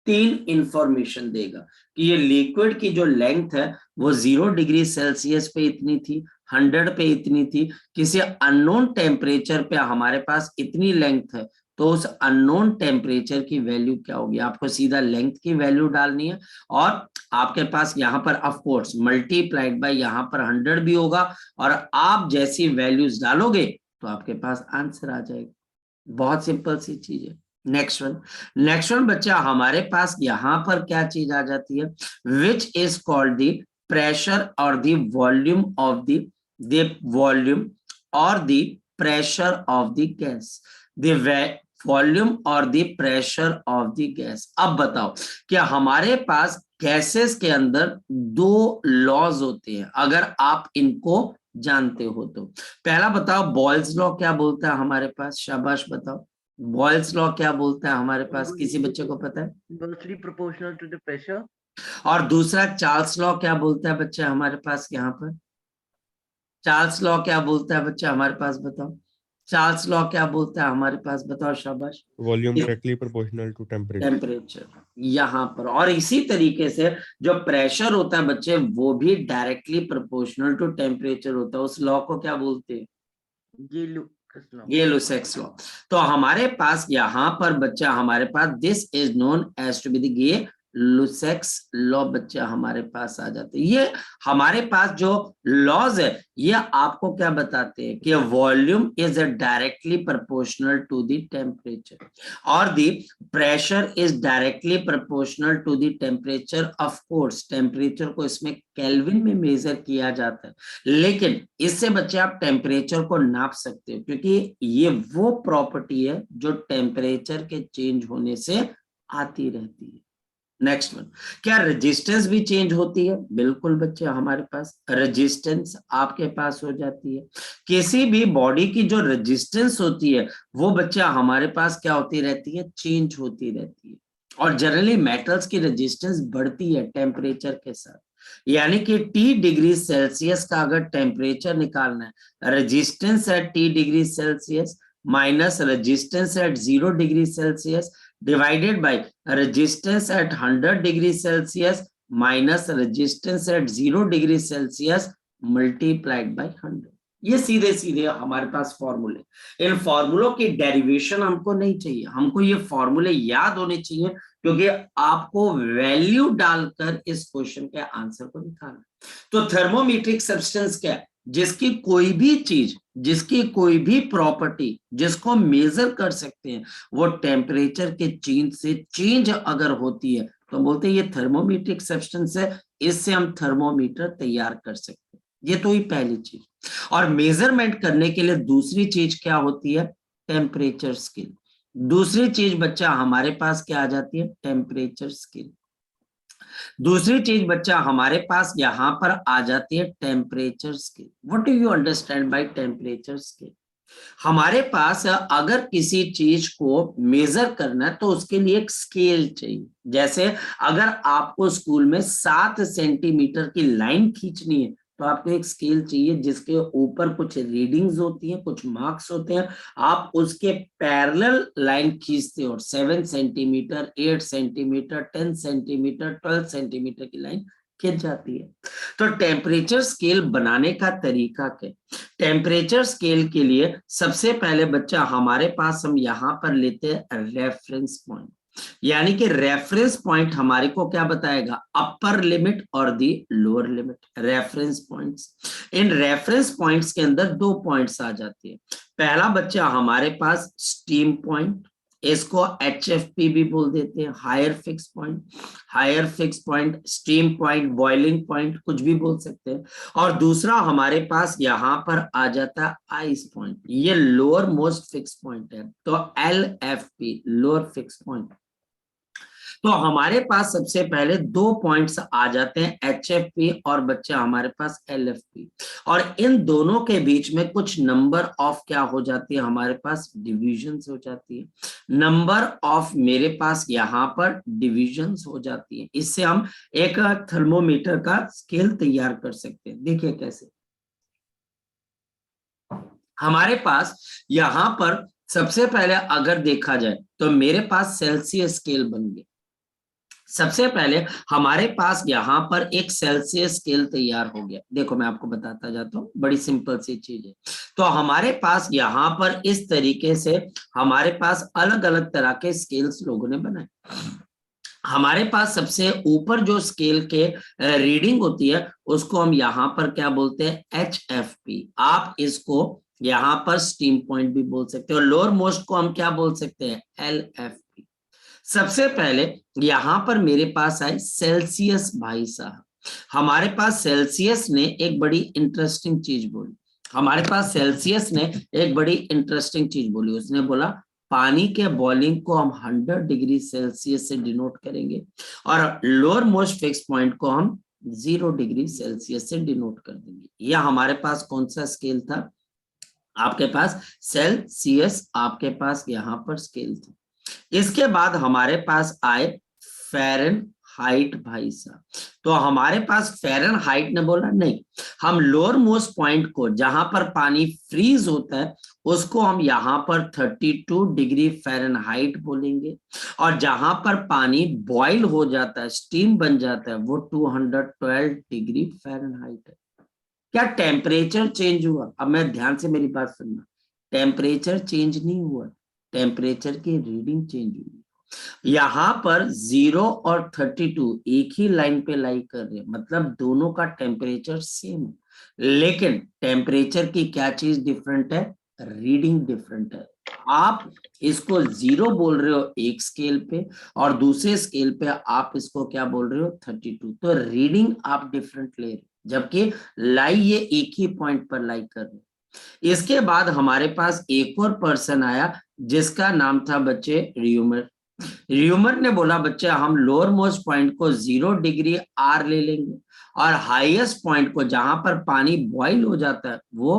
3 इंफॉर्मेशन देगा कि ये लिक्विड की जो लेंथ है वो 0 डिग्री सेल्सियस पे इतनी थी, 100 पे इतनी थी, किसी अननोन टेम्परेचर पे हमारे पास इतनी लेंथ है। तो उस अननोन टेम्परेचर की वैल्यू क्या होगी, आपको सीधा लेंथ की वैल्यू डालनी है। और आपके पास यहाँ पर ऑफ कोर्स मल्टीप्लाइड बाय यहाँ पर 100 भी होगा। और आप जैसी वैल्यूज डालोगे तो आपके पास आंसर आ जाएगा। बहुत सिंपल सी चीज है। नेक्स्ट वन बच्चा हमारे पास यहाँ पर क्या चीज आ जाती है, which is called the pressure और the volume of the volume और the pressure of the gas, the volume और the pressure of the gas. अब बताओ क्या हमारे पास गैसेस के अंदर 2 लॉज होते हैं, अगर आप इनको जानते हो तो। पहला बताओ बॉयल्स लॉ क्या बोलता है हमारे पास, शाबाश बताओ बॉयल्स लॉ क्या बोलता है हमारे पास, किसी बच्चे को पता है? Inversely proportional to the pressure. और दूसरा चार्ल्स लॉ क्या बोलता है बच्चा हमारे पास यहाँ पर, चार्ल्स लॉ क्या बोलता है बच्चा हमारे पास बताओ, चार्ल्स लॉ क्या बोलता है हमारे पास बताओ शाबाश। Volume directly proportional to temperature. Temperature यहाँ पर, और इसी तरीके से जो प्रेशर होता है बच्चे वो भी डायरेक्टली प्रोपोर्शनल टू टेम्परेचर होता है। उस लॉ को क्या बोलते हैं, ये लुसेक्स लॉ। तो हमारे पास यहाँ पर बच्चा हमारे पास this is known as to be the ये लुसेक्स लॉ बच्चा हमारे पास आ जाते हैं। ये हमारे पास जो लॉज है ये आपको क्या बताते हैं कि volume is directly proportional to the temperature और the pressure is directly proportional to the temperature. Of course temperature को इसमें केल्विन में मेजर किया जाता है, लेकिन इससे बच्चे आप टेम्परेचर को नाप सकते हो क्योंकि ये वो प्रॉपर्टी है जो टेम्परेचर के चेंज होने से आती रहती है। नेक्स्ट वन, क्या रेजिस्टेंस भी चेंज होती है? बिल्कुल बच्चे हमारे पास रेजिस्टेंस आपके पास हो जाती है। किसी भी बॉडी की जो रेजिस्टेंस होती है वो बच्चा हमारे पास क्या होती रहती है, चेंज होती रहती है। और जनरली मेटल्स की रेजिस्टेंस बढ़ती है टेम्परेचर के साथ। यानी कि T डिग्री सेल्सियस का अगर टेम्परेचर निकालना है, resistance at T degree Celsius minus resistance at 0 degree Celsius divided by resistance at 100 degree Celsius minus resistance at 0 degree Celsius multiplied by 100। ये सीधे सीधे हमारे पास फॉर्मूले। इन फॉर्मूलों की डेरिवेशन हमको नहीं चाहिए, हमको ये फॉर्मूले याद होने चाहिए क्योंकि आपको वैल्यू डालकर इस क्वेश्चन के आंसर को निकालना। तो थर्मोमेट्रिक सब्सटेंस क्या है, जिसकी कोई भी चीज, जिसकी कोई भी प्रॉपर्टी जिसको मेजर कर सकते हैं वो टेम्परेचर के चेंज से चेंज अगर होती है तो बोलते हैं ये थर्मोमेट्रिक सब्सटेंस है, इससे हम थर्मोमीटर तैयार कर सकते हैं। ये तो ही पहली चीज। और मेजरमेंट करने के लिए दूसरी चीज क्या होती है, टेम्परेचर स्केल। दूसरी चीज बच्चा हमारे पास क्या आ जाती है, टेम्परेचर स्केल। दूसरी चीज बच्चा हमारे पास यहां पर आ जाती है temperature scale. What do you understand by temperature scale? हमारे पास अगर किसी चीज को मेजर करना है तो उसके लिए एक स्केल चाहिए। जैसे अगर आपको स्कूल में 7 सेंटीमीटर की लाइन खींचनी है तो आपको एक स्केल चाहिए जिसके ऊपर कुछ रीडिंग्स होती हैं, कुछ मार्क्स होते हैं। आप उसके पैरेलल लाइन खींचते हो, 7 सेंटीमीटर, 8 सेंटीमीटर, 10 सेंटीमीटर, 12 सेंटीमीटर की लाइन खिंच जाती है। तो टेम्परेचर स्केल बनाने का तरीका क्या? टेम्परेचर स्केल के लिए सबसे पहले बच्चा हमारे पास हम यहाँ पर लेते हैं रेफरेंस पॉइंट, यानी कि रेफरेंस पॉइंट हमारे को क्या बताएगा? अपर लिमिट और the lower limit, reference points. In reference points के अंदर 2 पॉइंट्स आ जाते हैं। पहला बच्चा हमारे पास स्टीम पॉइंट, इसको HFP भी बोल देते हैं, higher fixed point, higher fixed point, steam point, boiling point, कुछ भी बोल सकते हैं। और दूसरा हमारे पास यहाँ पर आ जाता है आइस पॉइंट, ये लोअर मोस्ट फिक्स पॉइंट है, तो LFP, लोअर फिक्स पॉइंट। तो हमारे पास सबसे पहले 2 पॉइंट्स आ जाते हैं, HFP और बच्चा हमारे पास LFP, और इन दोनों के बीच में कुछ नंबर ऑफ क्या हो जाती है? हमारे पास डिविजन्स हो जाती है, नंबर ऑफ मेरे पास यहाँ पर डिविजन्स हो जाती है। इससे हम एक थर्मोमीटर का स्केल तैयार कर सकते हैं। देखिए कैसे, हमारे पास यहाँ पर सबसे पहले अगर देखा जाए तो मेरे पास सेल्सियस स्केल बन गया। सबसे पहले हमारे पास यहाँ पर एक सेल्सियस स्केल तैयार हो गया। देखो मैं आपको बताता जाता हूँ, बड़ी सिंपल सी चीज है। तो हमारे पास यहाँ पर इस तरीके से हमारे पास अलग अलग तरह के स्केल्स लोगों ने बनाए। हमारे पास सबसे ऊपर जो स्केल के रीडिंग होती है उसको हम यहाँ पर क्या बोलते हैं? HFP। आप इसको यहाँ पर स्टीम पॉइंट भी बोल सकते हो। लोअर मोस्ट को हम क्या बोल सकते हैं? LFP। सबसे पहले यहां पर मेरे पास आए सेल्सियस भाई साहब। हमारे पास सेल्सियस ने एक बड़ी इंटरेस्टिंग चीज बोली। हमारे पास सेल्सियस ने एक बड़ी इंटरेस्टिंग चीज बोली। उसने बोला पानी के बॉइलिंग को हम 100 डिग्री सेल्सियस से डिनोट करेंगे और लोअर मोस्ट फिक्स पॉइंट को हम 0 डिग्री सेल्सियस से डिनोट कर देंगे। यह हमारे पास कौन सा स्केल था? आपके पास सेल्सियस, आपके पास यहाँ पर स्केल था। इसके बाद हमारे पास आए फ़ारेनहाइट भाई साहब। तो हमारे पास फ़ारेनहाइट ने बोला नहीं, हम लोअर मोस्ट पॉइंट को जहां पर पानी फ्रीज होता है उसको हम यहाँ पर 32 डिग्री फ़ारेनहाइट बोलेंगे, और जहां पर पानी बॉइल हो जाता है, स्टीम बन जाता है, वो 212 डिग्री फ़ारेनहाइट है। क्या टेम्परेचर चेंज हुआ? अब मैं ध्यान से मेरी बात सुनना, टेम्परेचर चेंज नहीं हुआ, टेम्परेचर की रीडिंग चेंज हुई। यहाँ पर 0 और 32 एक ही लाइन पे लाई कर रहे हैं, मतलब दोनों का टेम्परेचर सेम है, लेकिन टेम्परेचर की क्या चीज डिफरेंट है? रीडिंग डिफरेंट है। आप इसको 0 बोल रहे हो एक स्केल पे और दूसरे स्केल पे आप इसको क्या बोल रहे हो? 32। तो रीडिंग आप डिफरेंट ले रहे हो, जबकि लाई ये एक ही पॉइंट पर लाई कर रहे हो। इसके बाद हमारे पास एक और पर्सन आया जिसका नाम था बच्चे र्यूमर। र्यूमर ने बोला बच्चे हम लोअर मोस्ट पॉइंट को 0 डिग्री R ले लेंगे और हाईएस्ट पॉइंट को जहां पर पानी बॉइल हो जाता है वो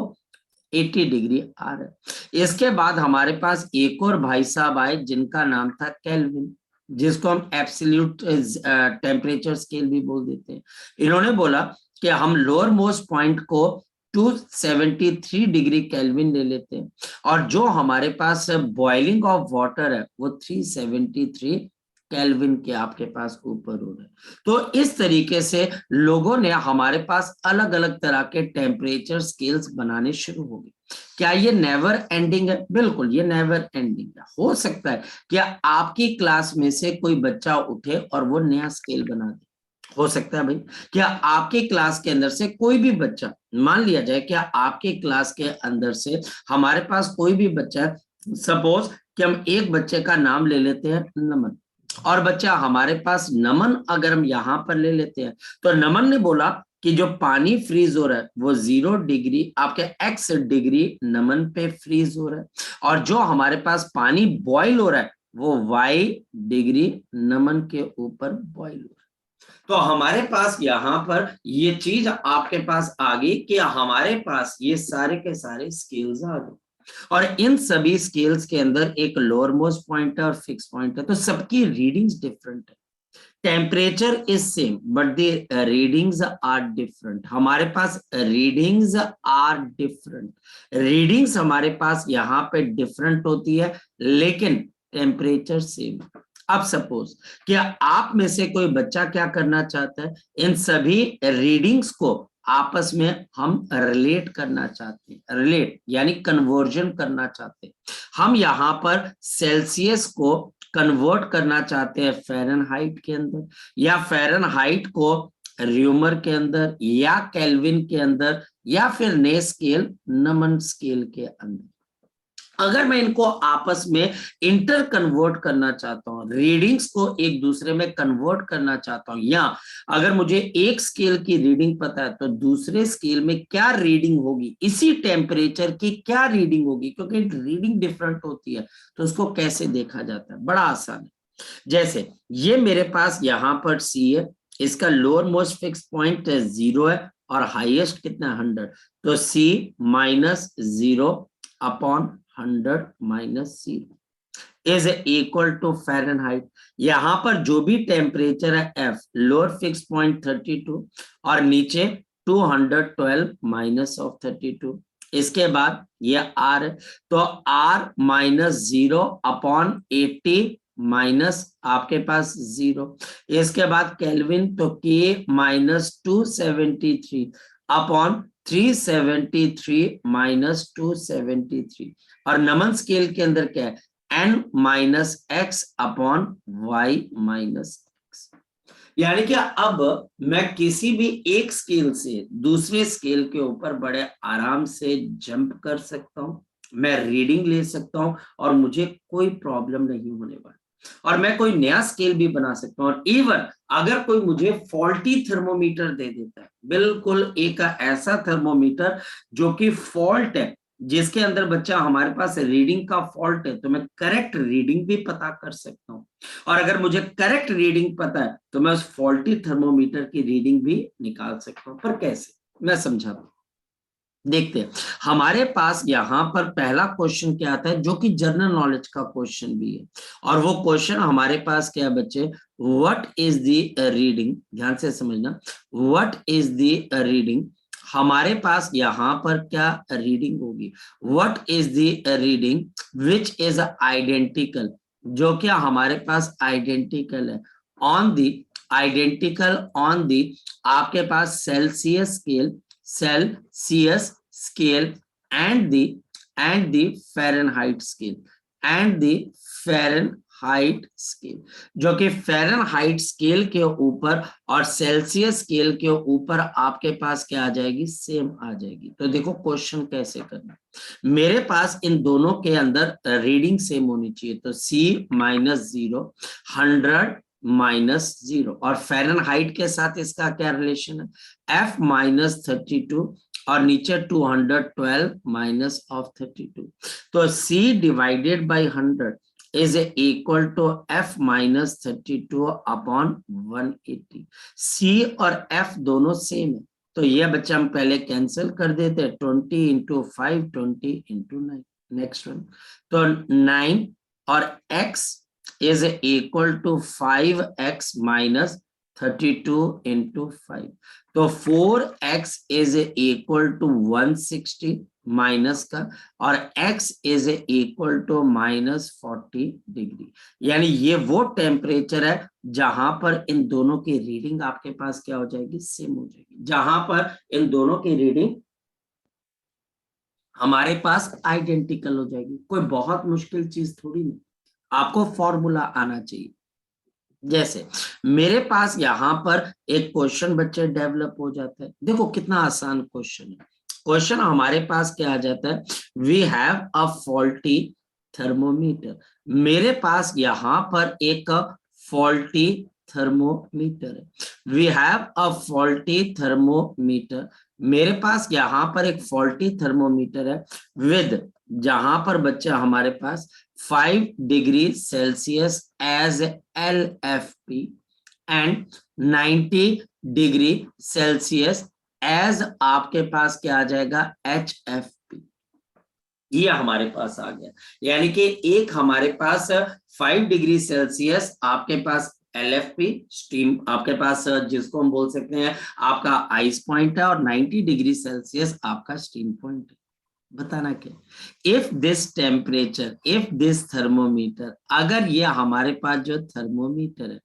80 डिग्री R है। इसके बाद हमारे पास एक और भाई साहब आए जिनका नाम था केल्विन, जिसको हम एब्सोल्यूट टेम्परेचर स्केल भी बोल देते हैं। इन्होंने बोला कि हम लोअर मोस्ट पॉइंट को 273 डिग्री केल्विन ले लेते हैं और जो हमारे पास बॉइलिंग ऑफ वाटर है वो 373 केल्विन के आपके पास ऊपर हो रहा है। तो इस तरीके से लोगों ने हमारे पास अलग अलग तरह के टेम्परेचर स्केल्स बनाने शुरू हो गए। क्या ये नेवर एंडिंग है? बिल्कुल ये नेवर एंडिंग है। हो सकता है कि आपकी क्लास में से कोई बच्चा उठे और वो नया स्केल बना दे। हो सकता है भाई, क्या आपके क्लास के अंदर से कोई भी बच्चा, मान लिया जाए क्या आपके क्लास के अंदर से हमारे पास कोई भी बच्चा, सपोज कि हम एक बच्चे का नाम ले लेते हैं नमन, और बच्चा हमारे पास नमन अगर हम यहाँ पर ले लेते हैं तो नमन ने बोला कि जो पानी फ्रीज हो रहा है वो 0 डिग्री आपके x डिग्री नमन पे फ्रीज हो रहा है, और जो हमारे पास पानी बॉइल हो रहा है वो y डिग्री नमन के ऊपर बॉइल हो रहा है। तो हमारे पास यहाँ पर ये चीज आपके पास आ गई कि हमारे पास ये सारे के सारे स्केल्स आ गए, और इन सभी स्केल्स के अंदर एक लोअर मोस्ट पॉइंट है और फिक्स पॉइंट है, तो सबकी रीडिंग्स डिफरेंट है। Temperature is same but the readings are different. हमारे पास रीडिंग्स आर डिफरेंट, रीडिंग्स हमारे पास यहाँ पे डिफरेंट होती है लेकिन टेम्परेचर सेम। अब सपोज कि आप में से कोई बच्चा क्या करना चाहता है, इन सभी रीडिंग्स को आपस में हम रिलेट करना चाहते हैं, रिलेट यानी कन्वर्जन करना चाहते हैं। हम यहाँ पर सेल्सियस को कन्वर्ट करना चाहते हैं फ़ारेनहाइट के अंदर, या फ़ारेनहाइट को र्यूमर के अंदर, या केल्विन के अंदर, या फिर ने स्केल नमन स्केल के अंदर। अगर मैं इनको आपस में इंटर कन्वर्ट करना चाहता हूं, रीडिंग्स को एक दूसरे में कन्वर्ट करना चाहता हूं, या अगर मुझे एक स्केल की रीडिंग पता है तो दूसरे स्केल में क्या रीडिंग होगी, इसी टेम्परेचर की क्या रीडिंग होगी, क्योंकि रीडिंग डिफरेंट होती है, तो उसको कैसे देखा जाता है, बड़ा आसान है। जैसे ये मेरे पास यहाँ पर सी है, इसका लोअर मोस्ट फिक्स पॉइंट 0 है और हाईएस्ट कितना 100, तो C -0 upon 100 -0 is equal to Fahrenheit. यहाँ पर जो भी टेम्परेचर है F, लोअर फिक्स पॉइंट 32 और नीचे 212 माइनस ऑफ 32, इसके बाद ये R है, तो R -0 अपॉन 80 माइनस आपके पास 0, इसके बाद केल्विन, तो K -273 अपॉन 373 माइनस 273, और नमन स्केल के अंदर क्या है, n-x अपॉन y -x। यानी कि अब मैं किसी भी एक स्केल से दूसरे स्केल के ऊपर बड़े आराम से जंप कर सकता हूं, मैं रीडिंग ले सकता हूं और मुझे कोई प्रॉब्लम नहीं होने वाली, और मैं कोई नया स्केल भी बना सकता हूं। और इवन अगर कोई मुझे फॉल्टी थर्मोमीटर दे देता है, बिल्कुल एक ऐसा थर्मोमीटर जो कि फॉल्ट है, जिसके अंदर बच्चा हमारे पास रीडिंग का फॉल्ट है, तो मैं करेक्ट रीडिंग भी पता कर सकता हूं। और अगर मुझे करेक्ट रीडिंग पता है तो मैं उस फॉल्टी थर्मोमीटर की रीडिंग भी निकाल सकता हूं। पर कैसे, मैं समझाता हूं। देखते हैं, हमारे पास यहाँ पर पहला क्वेश्चन क्या आता है, जो कि जनरल नॉलेज का क्वेश्चन भी है, और वो क्वेश्चन हमारे पास क्या है बच्चे, व्हाट इज द रीडिंग, ध्यान से समझना, व्हाट इज द रीडिंग। हमारे पास यहाँ पर क्या रीडिंग होगी, what is the reading which is identical, जो क्या हमारे पास आइडेंटिकल है, on the identical on the आपके पास Celsius scale, Celsius scale and the Fahrenheit scale and the Fahrenheit scale, जो कि Fahrenheit स्केल के ऊपर और सेल्सियस स्केल के ऊपर आपके पास क्या आ जाएगी, सेम आ जाएगी। तो देखो क्वेश्चन कैसे करना, मेरे पास इन दोनों के अंदर रीडिंग सेम होनी चाहिए, तो C -0 100 -0, और फ़ारेनहाइट के साथ इसका क्या रिलेशन है, F -32 और नीचे 212 माइनस ऑफ 32, तो C divided by 100 is equal to F -32 upon 180। C और F दोनों सेम है, तो ये बच्चा हम पहले कैंसिल कर देते हैं, 20 × 5 20 × 9, नेक्स्ट वन, तो 9 और X is equal to 5x minus 32 into 5, तो 4x is equal to 160 minus का, और x is equal to -40 degree. यानी ये वो टेम्परेचर है जहां पर इन दोनों की रीडिंग आपके पास क्या हो जाएगी, सेम हो जाएगी, जहां पर इन दोनों की रीडिंग हमारे पास आइडेंटिकल हो जाएगी। कोई बहुत मुश्किल चीज थोड़ी नहीं, आपको फॉर्मूला आना चाहिए। जैसे मेरे पास यहाँ पर एक क्वेश्चन बच्चे डेवलप हो जाता है, देखो कितना आसान क्वेश्चन है। क्वेश्चन हमारे पास क्या आ जाता है, we have a faulty thermometer, मेरे पास यहाँ पर एक फॉल्टी थर्मोमीटर है, we have a faulty thermometer, मेरे पास यहाँ पर एक फॉल्टी थर्मोमीटर है विद, जहां पर बच्चा हमारे पास 5 degree Celsius as LFP and 90 degree Celsius as आपके पास क्या आ जाएगा, HFP। ये हमारे पास आ गया, यानी कि एक हमारे पास 5 डिग्री सेल्सियस आपके पास LFP स्टीम आपके पास, जिसको हम बोल सकते हैं आपका आइस पॉइंट है, और 90 डिग्री सेल्सियस आपका स्टीम पॉइंट है। बताना क्या, if this temperature, if this thermometer, अगर ये हमारे पास जो थर्मोमीटर है,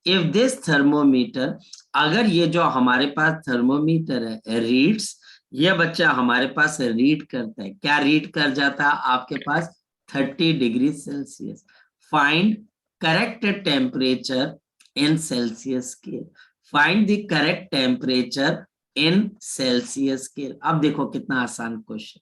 इफ दिस थर्मोमीटर, अगर ये जो हमारे पास थर्मोमीटर है रीड्स, ये बच्चा हमारे पास रीड करता है, क्या रीड कर जाता है आपके पास 30 degree Celsius, find correct temperature in Celsius scale, find the correct temperature in Celsius scale. अब देखो कितना आसान क्वेश्चन,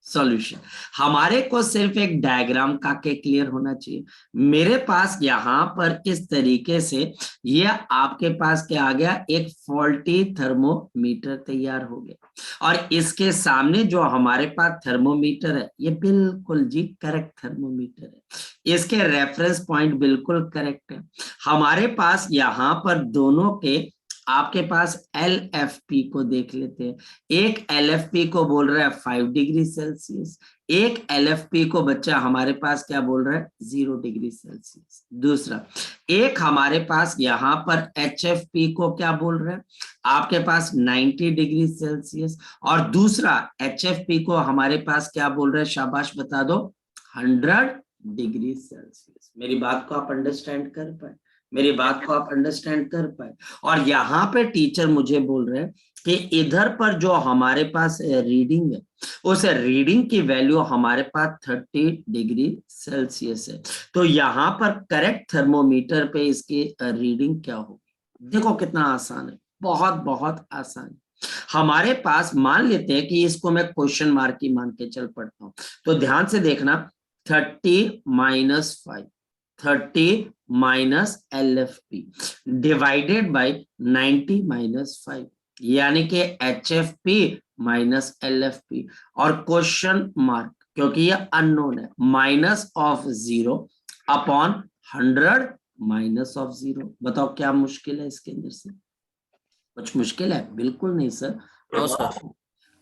सॉल्यूशन हमारे को सिर्फ एक डायग्राम का के क्लियर होना चाहिए। मेरे पास यहाँ पर इस तरीके से ये आपके पास क्या आ गया, एक फॉल्टी थर्मोमीटर तैयार हो गया, और इसके सामने जो हमारे पास थर्मोमीटर है ये बिल्कुल जी करेक्ट थर्मोमीटर है, इसके रेफरेंस पॉइंट बिल्कुल करेक्ट है। हमारे पास यहाँ पर दोनों के आपके पास LFP को देख लेते हैं, एक LFP को बोल रहा है 5 डिग्री सेल्सियस, एक LFP को बच्चा हमारे पास क्या बोल रहा है 0 डिग्री सेल्सियस। दूसरा एक हमारे पास यहाँ पर HFP को क्या बोल रहा है आपके पास 90 डिग्री सेल्सियस, और दूसरा HFP को हमारे पास क्या बोल रहा है, शाबाश बता दो 100 डिग्री सेल्सियस। मेरी बात को आप अंडरस्टैंड कर पाए, मेरी बात को आप अंडरस्टैंड कर पाए। और यहाँ पे टीचर मुझे बोल रहे हैं कि इधर पर जो हमारे पास रीडिंग है, उस रीडिंग की वैल्यू हमारे पास 30 डिग्री सेल्सियस है, तो यहाँ पर करेक्ट थर्मोमीटर पे इसकी रीडिंग क्या होगी। देखो कितना आसान है, बहुत बहुत आसान है। हमारे पास मान लेते हैं कि इसको मैं क्वेश्चन मार्क ही मान के चल पड़ता हूँ, तो ध्यान से देखना 30 minus 5, 30 minus LFP divided by 90 minus 5, यानी कि HFP माइनस LFP, और क्वेश्चन मार्क क्योंकि ये अननोन है, minus of 0 upon 100 minus of 0। बताओ क्या मुश्किल है इसके अंदर से, कुछ मुश्किल है? बिल्कुल नहीं सर, नो सर,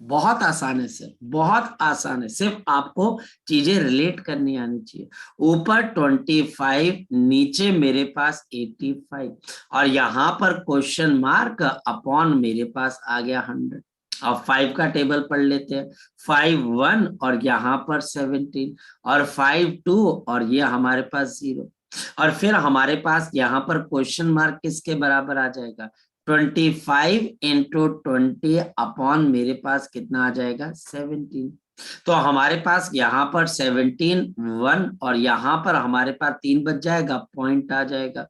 बहुत आसान है सर, बहुत आसान है, सिर्फ आपको चीजें रिलेट करनी आनी चाहिए। ऊपर 25, नीचे मेरे पास 85, और यहाँ पर क्वेश्चन मार्क अपॉन मेरे पास आ गया 100। अब 5 का टेबल पढ़ लेते हैं, 5 1 और यहाँ पर 17, और 5 2 और ये हमारे पास 0, और फिर हमारे पास यहाँ पर क्वेश्चन मार्क किसके बराबर आ जाएगा, 25 इंटू 20 अपॉन मेरे पास कितना आ जाएगा 17। तो हमारे पास यहाँ पर 17 1 और यहाँ पर हमारे पास 3 बच जाएगा, पॉइंट आ जाएगा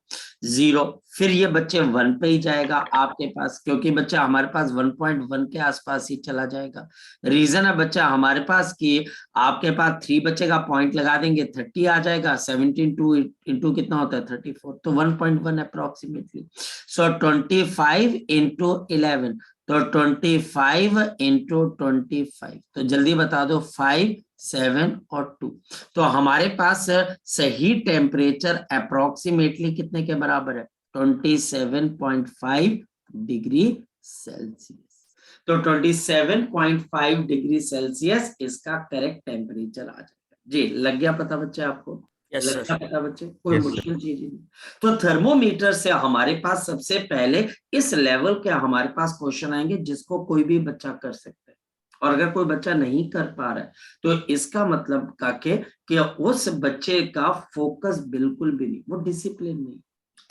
0, फिर ये बच्चे 1 पे ही जाएगा आपके पास, क्योंकि बच्चा हमारे पास 1.1 के आसपास ही चला जाएगा। रीजन है बच्चा हमारे पास कि आपके पास 3 बचेगा, पॉइंट लगा देंगे 30 आ जाएगा, 17 2 इंटू कितना होता है 34, तो 1.1 अप्रोक्सीमेटली। सो 25 इंटू 11, तो 25 इंटू 25, तो जल्दी बता दो 5 7 और 2, तो हमारे पास सही टेम्परेचर अप्रोक्सीमेटली कितने के बराबर है 27.5 डिग्री सेल्सियस। तो 27.5 डिग्री सेल्सियस इसका करेक्ट टेम्परेचर आ जाएगा। जी लग गया पता बच्चे आपको? यस लग सर, गया पता बच्चे? कोई Yes, sir. मुश्किल चीज ही नहीं। तो थर्मोमीटर से हमारे पास सबसे पहले इस लेवल के हमारे पास क्वेश्चन आएंगे जिसको कोई भी बच्चा कर सकता है, और अगर कोई बच्चा नहीं कर पा रहा है तो इसका मतलब का कि उस बच्चे का फोकस बिल्कुल भी नहीं, वो डिसिप्लिन नहीं।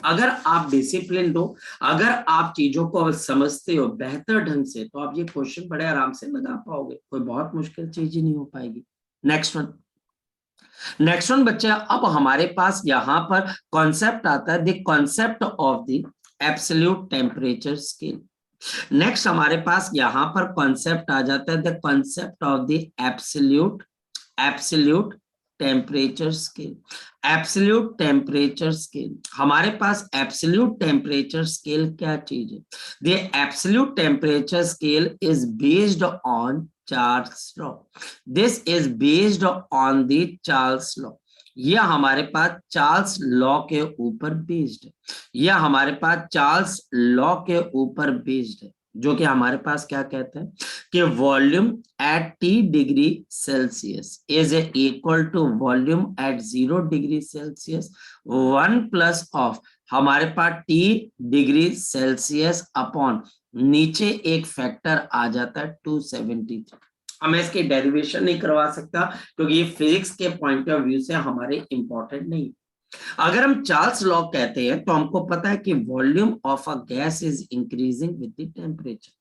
अगर आप डिसिप्लिन हो, अगर आप चीजों को समझते हो बेहतर ढंग से, तो आप ये क्वेश्चन बड़े आराम से लगा पाओगे, कोई बहुत मुश्किल चीज ही नहीं हो पाएगी। नेक्स्ट वन, नेक्स्ट वन बच्चे, अब हमारे पास यहाँ पर कॉन्सेप्ट आता है the concept of the absolute temperature scale. Next हमारे पास यहाँ पर कॉन्सेप्ट आ जाता है the concept of the absolute temperature scale. Absolute temperature scale, हमारे पास एब्सोल्यूट टेम्परेचर स्केल क्या चीज है? The absolute temperature scale is based on Charles law. This is based on the Charles law. यह हमारे पास चार्ल्स लॉ के ऊपर based है, यह हमारे पास चार्ल्स लॉ के ऊपर बेस्ड है, जो कि हमारे पास क्या कहता है कि volume at T degree Celsius is equal to volume at 0 degree Celsius 1 plus of हमारे पास T डिग्री सेल्सियस अपॉन नीचे एक फैक्टर आ जाता है 273। मैं इसकी डेरिवेशन नहीं करवा सकता क्योंकि ये फिजिक्स के पॉइंट ऑफ व्यू से हमारे इंपॉर्टेंट नहीं। अगर हम चार्ल्स लॉ कहते हैं तो हमको पता है कि volume of a gas is increasing with the temperature.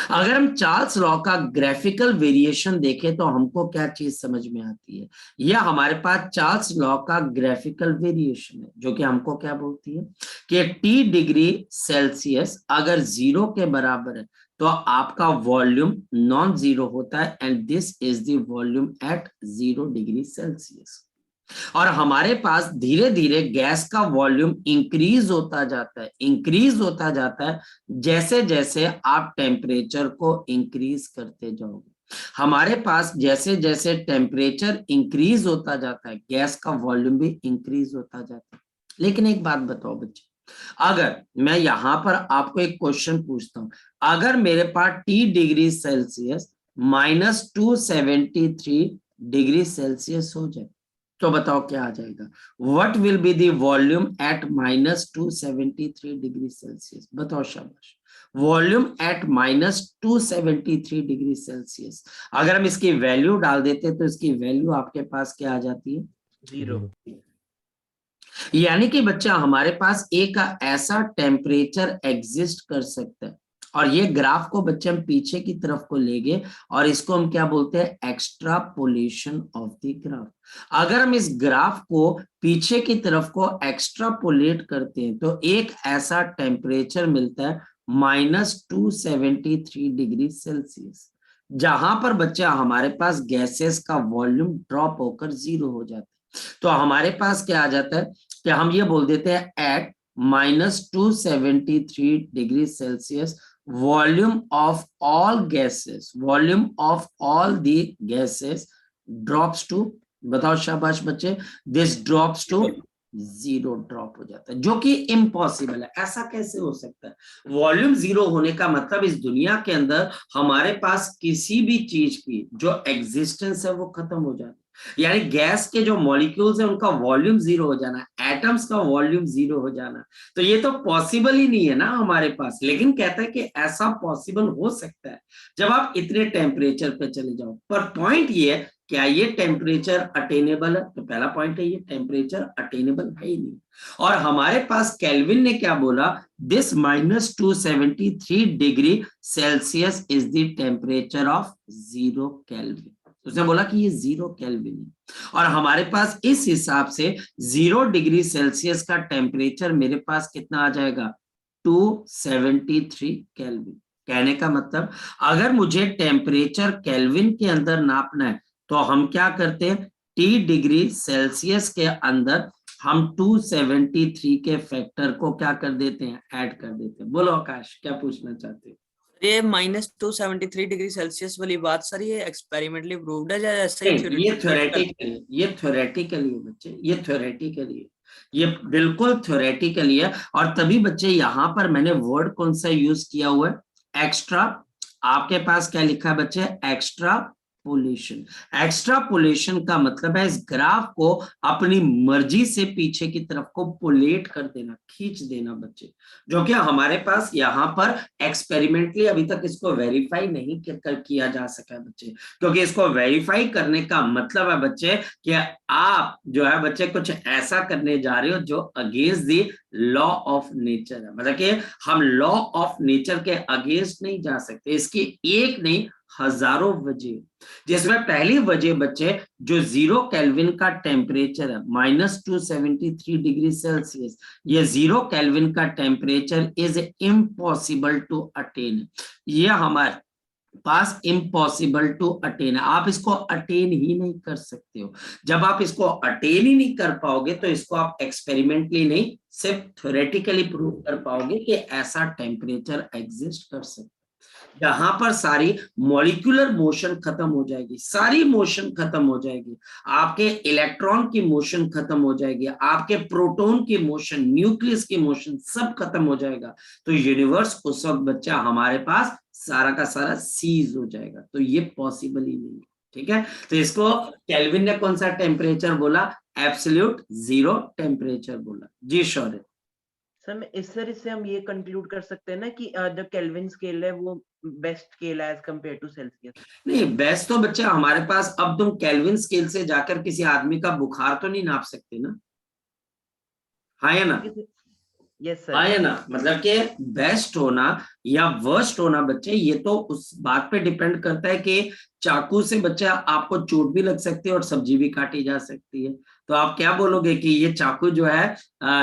अगर हम चार्ल्स लॉ का ग्राफिकल वेरिएशन देखें तो हमको क्या चीज समझ में आती है, यह हमारे पास चार्ल्स लॉ का ग्राफिकल वेरिएशन है, जो कि हमको क्या बोलती है कि T डिग्री सेल्सियस अगर 0 के बराबर है तो आपका वॉल्यूम नॉन जीरो होता है, and this is the volume at 0 degree Celsius. और हमारे पास धीरे धीरे गैस का वॉल्यूम इंक्रीज होता जाता है जैसे जैसे आप टेम्परेचर को इंक्रीज करते जाओगे। हमारे पास जैसे जैसे टेम्परेचर इंक्रीज होता जाता है गैस का वॉल्यूम भी इंक्रीज होता जाता है। लेकिन एक बात बताओ बच्चे, अगर मैं यहां पर आपको एक क्वेश्चन पूछता हूं, अगर मेरे पास T degree Celsius -273 degree Celsius हो जाए तो बताओ क्या आ जाएगा, what will be the volume at -273 degree Celsius? बताओ शाबाश। वॉल्यूम एट -273 डिग्री सेल्सियस अगर हम इसकी वैल्यू डाल देते तो इसकी वैल्यू आपके पास क्या आ जाती है? 0। यानी कि बच्चा हमारे पास एक ऐसा टेम्परेचर एग्जिस्ट कर सकता है, और ये ग्राफ को बच्चे हम पीछे की तरफ को लेंगे और इसको हम क्या बोलते हैं, एक्स्ट्रापोलेशन ऑफ द ग्राफ। अगर हम इस ग्राफ को पीछे की तरफ को एक्स्ट्रापोलेट करते हैं तो एक ऐसा टेम्परेचर मिलता है -273 डिग्री सेल्सियस, जहां पर बच्चा हमारे पास गैसेस का वॉल्यूम ड्रॉप होकर 0 हो जाता है। तो हमारे पास क्या आ जाता है कि हम ये बोल देते हैं at -273 degree Celsius volume of all the gases drops to, बताओ शाबाश बच्चे, this drops to 0 ड्रॉप हो जाता है, जो कि इम्पॉसिबल है। ऐसा कैसे हो सकता है? वॉल्यूम 0 होने का मतलब इस दुनिया के अंदर हमारे पास किसी भी चीज की जो एग्जिस्टेंस है वो खत्म हो जाती है। यानी गैस के जो मॉलिक्यूल्स है उनका वॉल्यूम 0 हो जाना, एटम्स का वॉल्यूम 0 हो जाना, तो ये तो पॉसिबल ही नहीं है ना हमारे पास। लेकिन कहता है कि ऐसा पॉसिबल हो सकता है जब आप इतने टेम्परेचर पे चले जाओ। पर पॉइंट ये है, क्या ये टेम्परेचर अटेनेबल है? तो पहला पॉइंट है, ये टेम्परेचर अटेनेबल है ही नहीं। और हमारे पास केल्विन ने क्या बोला, this -273 degree Celsius is the temperature of 0 kelvin. उसने बोला कि ये 0 केल्विन है, और हमारे पास इस हिसाब से 0 डिग्री सेल्सियस का टेम्परेचर मेरे पास कितना आ जाएगा, 273 केल्विन। कहने का मतलब अगर मुझे टेम्परेचर केल्विन के अंदर नापना है तो हम क्या करते हैं, T डिग्री सेल्सियस के अंदर हम 273 के फैक्टर को क्या कर देते हैं, ऐड कर देते हैं। बोलो आकाश, क्या पूछना चाहते हो? ये -273 डिग्री सेल्सियस वाली बात सर ये एक्सपेरिमेंटली प्रूव्ड है या ऐसे ही ये थ्योरेटिकली है बच्चे, ये थ्योरेटिकली है, ये बिल्कुल थ्योरेटिकली है। और तभी बच्चे यहाँ पर मैंने वर्ड कौन सा यूज किया हुआ है, एक्स्ट्रा। आपके पास क्या लिखा है बच्चे, एक्स्ट्रापोलेशन। एक्स्ट्रापोलेशन का मतलब है इस ग्राफ को अपनी मर्जी से पीछे की तरफ को पोलेट कर देना, खींच देना बच्चे, जो कि हमारे पास यहाँ पर एक्सपेरिमेंटली अभी तक इसको वेरीफाई नहीं किया जा सका है बच्चे। क्योंकि इसको वेरीफाई करने का मतलब है बच्चे कि आप जो है बच्चे कुछ ऐसा करने जा रहे हो जो against the law of nature है। मतलब कि हम लॉ ऑफ नेचर के अगेंस्ट नहीं जा सकते। इसकी एक नहीं हजारों वजह, जिसमें पहली वजह बच्चे जो 0 केल्विन का टेम्परेचर है -273 डिग्री सेल्सियस, ये 0 केल्विन का temperature is impossible to attain. ये हमारे पास इम्पॉसिबल टू अटेन है, आप इसको अटेन ही नहीं कर सकते हो। जब आप इसको अटेन ही नहीं कर पाओगे तो इसको आप एक्सपेरिमेंटली नहीं, सिर्फ थ्योरेटिकली प्रूव कर पाओगे कि ऐसा टेम्परेचर एग्जिस्ट कर सकता है, जहां पर सारी मॉलिक्यूलर मोशन खत्म हो जाएगी, सारी मोशन खत्म हो जाएगी, आपके इलेक्ट्रॉन की मोशन खत्म हो जाएगी, आपके प्रोटॉन की मोशन, न्यूक्लियस की मोशन सब खत्म हो जाएगा। तो यूनिवर्स उस वक्त बच्चा हमारे पास सारा का सारा सीज हो जाएगा। तो ये पॉसिबल ही नहीं है, ठीक है। तो इसको केल्विन ने कौन सा टेम्परेचर बोला, एब्सोल्यूट 0 टेम्परेचर बोला। जी शौर्य। सर इससे हम ये कंक्लूड कर सकते हैं ना कि जो केल्विन स्केल है वो best scale as compare to Celsius? नहीं, बेस्ट तो बच्चे हमारे पास, अब तुम केल्विन स्केल से जाकर किसी आदमी का बुखार तो नहीं नाप सकते ना, हाँ या ना? यस हाँ सर। या ना? मतलब कि बेस्ट होना या वर्स्ट होना बच्चे, ये तो उस बात पे डिपेंड करता है कि चाकू से बच्चा आपको चोट भी लग सकती है और सब्जी भी काटी जा सकती है। तो आप क्या बोलोगे कि ये चाकू जो है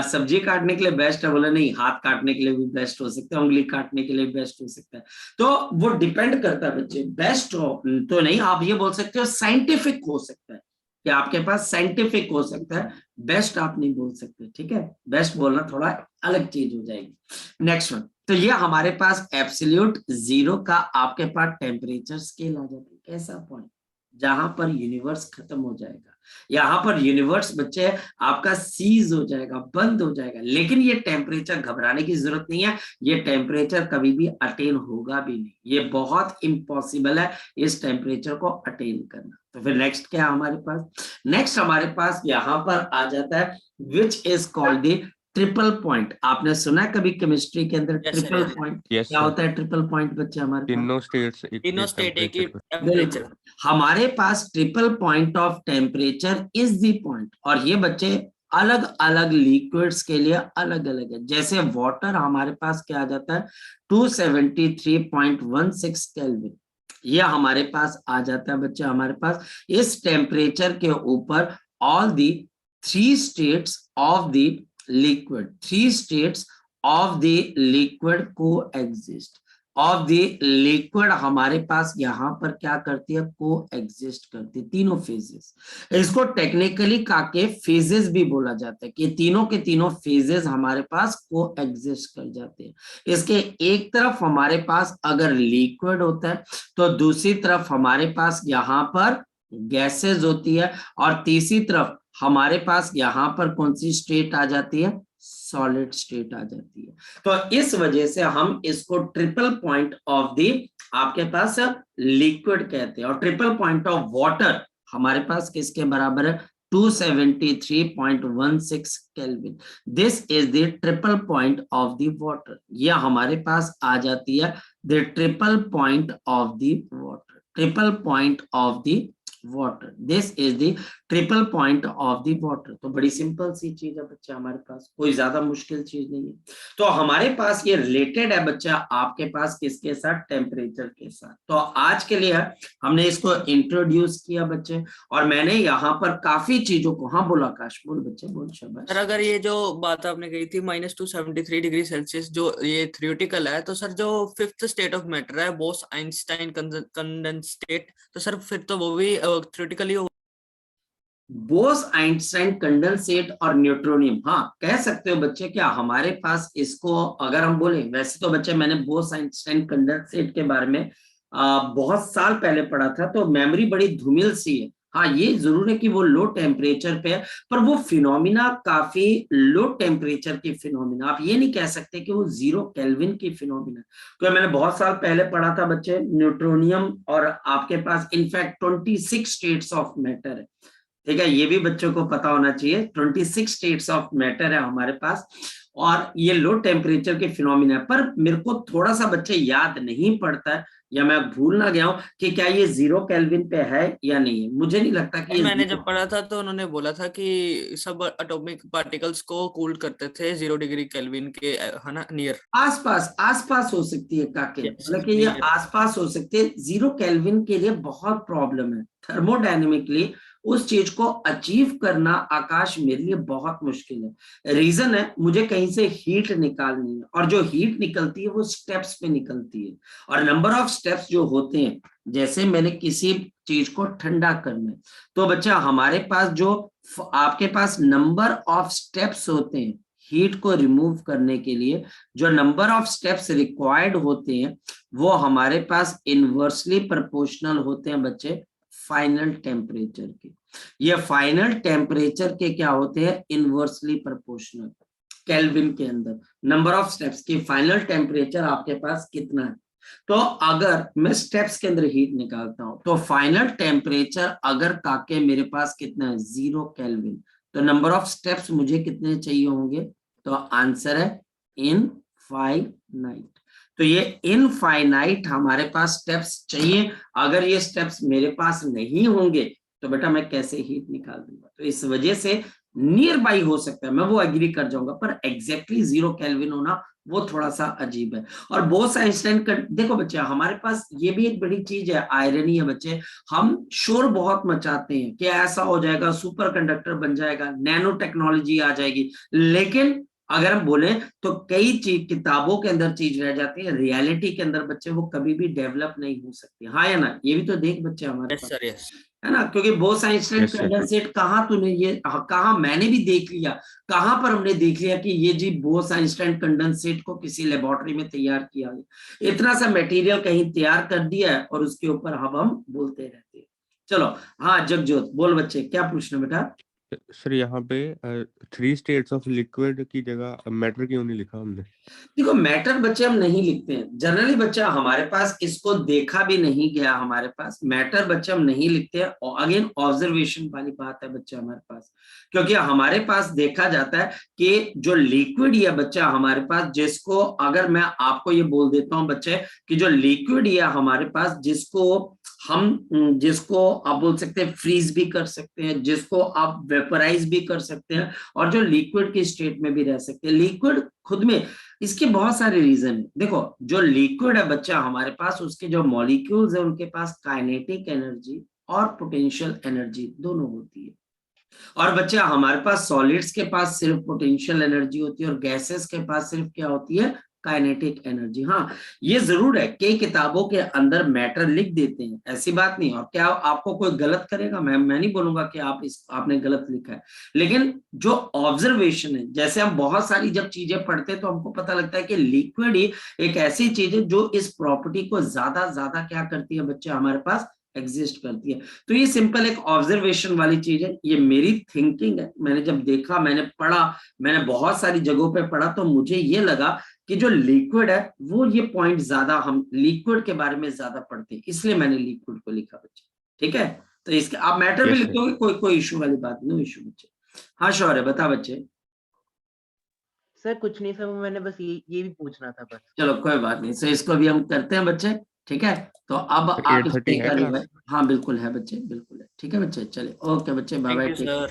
सब्जी काटने के लिए बेस्ट है? बोला नहीं, हाथ काटने के लिए भी बेस्ट हो सकता है, उंगली काटने के लिए बेस्ट हो सकता है। तो वो डिपेंड करता है बच्चे, बेस्ट हो तो नहीं, आप ये बोल सकते हो साइंटिफिक हो सकता है, कि आपके पास साइंटिफिक हो सकता है, बेस्ट आप नहीं बोल सकते, ठीक है? बेस्ट बोलना थोड़ा अलग चीज हो जाएगी। नेक्स्ट वन, तो ये हमारे पास एब्सोल्यूट जीरो का आपके पास टेम्परेचर स्केल आ जाता है। कैसा पॉइंट? जहां पर यूनिवर्स खत्म हो जाएगा, यहां पर यूनिवर्स बच्चे आपका सीज हो जाएगा, बंद हो जाएगा। लेकिन ये टेम्परेचर, घबराने की जरूरत नहीं है, ये टेम्परेचर कभी भी अटेन होगा भी नहीं, ये बहुत इम्पॉसिबल है इस टेम्परेचर को अटेन करना। तो फिर नेक्स्ट क्या है हमारे पास? नेक्स्ट हमारे पास यहां पर आ जाता है which is called the triple point. आपने सुना है कभी केमिस्ट्री के अंदर Yes, sir, triple yes. Point? Yes, क्या sir. होता है ट्रिपल पॉइंट बच्चे हमारे पास? तीनों स्टेट्स एक तीनों स्टेट एक ही टेम्परेचर टेम्परेचर। हमारे पास triple point of temperature is the point, और ये बच्चे अलग अलग लिक्विड्स के लिए अलग अलग है। जैसे वाटर हमारे पास क्या आ जाता है 273.16 केल्विन, ये हमारे पास आ जाता है बच्चे हमारे पास इस टेम्परेचर के ऊपर all the three states of the liquid, three states of the liquid को एग्जिस्ट, ऑफ द लिक्विड हमारे पास यहाँ पर क्या करती है, को एग्जिस्ट करती है, तीनों फेजेस। इसको टेक्निकली काके फेजेस भी बोला जाता है कि तीनों के तीनों फेजेस हमारे पास को एग्जिस्ट कर जाते हैं। इसके एक तरफ हमारे पास अगर लिक्विड होता है तो दूसरी तरफ हमारे पास यहाँ पर गैसेस होती है, और तीसरी तरफ हमारे पास यहाँ पर कौन सी स्टेट आ जाती है, सॉलिड स्टेट आ जाती है। तो इस वजह से हम इसको ट्रिपल पॉइंट ऑफ द आपके पास लिक्विड कहते हैं, और ट्रिपल पॉइंट ऑफ वाटर हमारे पास किसके बराबर है 273.16 kelvin. This is the triple point of the water, यह हमारे पास आ जाती है the triple point of the water, triple point of the water, this is the triple point of the water. तो बड़ी सिंपल सी चीज है बच्चा, हमारे पास कोई ज्यादा मुश्किल चीज नहीं है। तो हमारे पास ये रिलेटेड है बच्चा आपके पास किसके साथ, टेम्परेचर के साथ। तो आज के लिए हमने इसको इंट्रोड्यूस किया बच्चे, और मैंने यहाँ पर काफी चीजों को, हाँ बोला आकाश, बोल बच्चे बोल, शाबाश। सर अगर ये जो बात आपने कही थी -273 डिग्री सेल्सियस जो ये थ्योरेटिकल है, तो सर जो फिफ्थ स्टेट ऑफ मैटर है बोस आइंस्टाइन कंडेंस स्टेट, तो सर फिर तो वो भी थ्योरेटिकली बोस आइंस्टाइन कंडेंसेट और न्यूट्रोनियम, हाँ कह सकते हो बच्चे। क्या हमारे पास इसको अगर हम बोले, वैसे तो बच्चे मैंने बोस आइंस्टाइन कंडेंसेट के बारे में बहुत साल पहले पढ़ा था, तो मेमोरी बड़ी धूमिल सी है। हाँ ये जरूर है कि वो लो टेम्परेचर पे है, पर वो फिनोमिना काफी लो टेम्परेचर की फिनोमिना, आप ये नहीं कह सकते कि वो 0 केल्विन की फिनोमिना। तो मैंने बहुत साल पहले पढ़ा था बच्चे न्यूट्रोनियम, और आपके पास इनफैक्ट 26 स्टेट्स ऑफ मैटर है, ठीक है, ये भी बच्चों को पता होना चाहिए। 26 स्टेट्स ऑफ मैटर है हमारे पास, और ये लो टेम्परेचर के फिनोमिना है। पर मेरे को थोड़ा सा बच्चे याद नहीं पड़ता है, या मैं भूल ना गया हूं कि क्या ये 0 केल्विन पे है या नहीं है। मुझे नहीं लगता कि ये मैंने जब पढ़ा था तो उन्होंने बोला था कि सब एटॉमिक पार्टिकल्स को कूल करते थे 0 डिग्री केल्विन के, है ना, नियर। आसपास हो सकती है काके, Yes, मतलब कि ये near. आसपास हो सकती है। 0 केल्विन के लिए बहुत प्रॉब्लम है थर्मोडायनेमिकली, उस चीज को अचीव करना आकाश मेरे लिए बहुत मुश्किल है। रीजन है, मुझे कहीं से हीट निकालनी है, और जो हीट निकलती है वो स्टेप्स पे निकलती है, और नंबर ऑफ स्टेप्स जो होते हैं, जैसे मैंने किसी चीज को ठंडा करना है, तो बच्चा हमारे पास जो आपके पास नंबर ऑफ स्टेप्स होते हैं हीट को रिमूव करने के लिए, जो नंबर ऑफ स्टेप्स रिक्वायर्ड होते हैं, वो हमारे पास इनवर्सली प्रोपोर्शनल होते हैं बच्चे फाइनल टेम्परेचर के। ये फाइनल टेम्परेचर के क्या होते हैं, इनवर्सली प्रोपोर्शनल। केल्विन के अंदर नंबर ऑफ स्टेप्स की फाइनल टेम्परेचर आपके पास कितना है, तो अगर मैं स्टेप्स के अंदर हीट निकालता हूं तो फाइनल टेम्परेचर अगर काके मेरे पास कितना है 0 केल्विन, तो नंबर ऑफ स्टेप्स मुझे कितने चाहिए होंगे, तो आंसर है इन 5 नाइट। तो ये इनफाइनाइट हमारे पास स्टेप्स चाहिए। अगर ये स्टेप्स मेरे पास नहीं होंगे तो बेटा मैं कैसे हीट निकाल दूंगा। तो इस वजह से नियर बाई हो सकता है, मैं वो एग्री कर जाऊंगा, पर एग्जैक्टली 0 केल्विन होना वो थोड़ा सा अजीब है। और बोस आइंस्टाइन का देखो बच्चे, हमारे पास ये भी एक बड़ी चीज है, आयरनी है बच्चे, हम शोर बहुत मचाते हैं कि ऐसा हो जाएगा, सुपर कंडक्टर बन जाएगा, नैनो टेक्नोलॉजी आ जाएगी, लेकिन अगर हम बोले तो कई चीज किताबों के अंदर चीज रह जाती है, रियलिटी के अंदर बच्चे वो कभी भी डेवलप नहीं हो सकती। हाँ या ना, ये भी तो देख बच्चे हमारे यस पास, सर, यस। है ना, क्योंकि Bose Einstein Yes, sir. Condensate कहाँ तूने ये कहाँ मैंने भी देख लिया, कहाँ पर हमने देख लिया कि ये जी बोस आइंस्टाइन कंडेंसेट को किसी लेबोरेटरी में तैयार किया गया, इतना सा मटेरियल कहीं तैयार कर दिया है और उसके ऊपर हम बोलते रहते हैं। चलो हाँ जगजोत बोल बच्चे, क्या पूछना बेटा? सर यहाँ पे 3 स्टेट्स ऑफ लिक्विड की जगह मैटर क्यों नहीं लिखा हमने? देखो मैटर बच्चे हम नहीं लिखते हैं जनरली, बच्चा हमारे पास इसको देखा भी नहीं गया, हमारे पास मैटर बच्चे हम नहीं लिखते हैं। अगेन ऑब्जर्वेशन वाली बात है बच्चा हमारे पास, क्योंकि हमारे पास देखा जाता है कि जो लिक्विड है बच्चा हमारे पास, जिसको अगर मैं आपको ये बोल देता हूँ बच्चे कि जो लिक्विड है हमारे पास, जिसको आप बोल सकते हैं फ्रीज भी कर सकते हैं, जिसको आप वेपराइज भी कर सकते हैं, और जो लिक्विड की स्टेट में भी रह सकते हैं। लिक्विड खुद में इसके बहुत सारे रीजन है। देखो जो लिक्विड है बच्चा हमारे पास, उसके जो मॉलिक्यूल्स है उनके पास काइनेटिक एनर्जी और पोटेंशियल एनर्जी दोनों होती है। और बच्चा हमारे पास सॉलिड्स के पास सिर्फ पोटेंशियल एनर्जी होती है और गैसेस के पास सिर्फ क्या होती है, काइनेटिक एनर्जी। हाँ ये जरूर है कई किताबों के अंदर मैटर लिख देते हैं, ऐसी बात नहीं। और क्या आपको कोई गलत करेगा, मैं नहीं बोलूंगा कि आपने गलत लिखा है, लेकिन जो ऑब्जर्वेशन है, जैसे हम बहुत सारी जब चीजें पढ़ते हैं तो हमको पता लगता है कि लिक्विड ही एक ऐसी चीज है जो इस प्रॉपर्टी को ज्यादा क्या करती है बच्चे हमारे पास एग्जिस्ट करती है। तो ये सिंपल एक ऑब्जर्वेशन वाली चीज है, ये मेरी थिंकिंग है। मैंने जब देखा, मैंने पढ़ा, मैंने बहुत सारी जगहों पे पढ़ा, तो मुझे ये लगा कि जो लिक्विड है वो ये पॉइंट ज्यादा, हम लिक्विड के बारे में ज्यादा पढ़ते हैं, इसलिए मैंने लिक्विड को लिखा बच्चे। ठीक है, तो इसके आप मैटर भी Yes, sir. लिखोगे, कोई इशू वाली बात, नो इशू बच्चे। हाँ शौर्य बता बच्चे। सर कुछ नहीं सर, मैंने बस ये भी पूछना था बस। चलो कोई बात नहीं, सो इसको भी हम करते हैं बच्चे। ठीक है, तो अब आप 8:30 है इसका क्लास? हाँ बिल्कुल है बच्चे, बिल्कुल है। ठीक है बच्चे, चले ओके बच्चे, bye thank bye, you take care. Sir.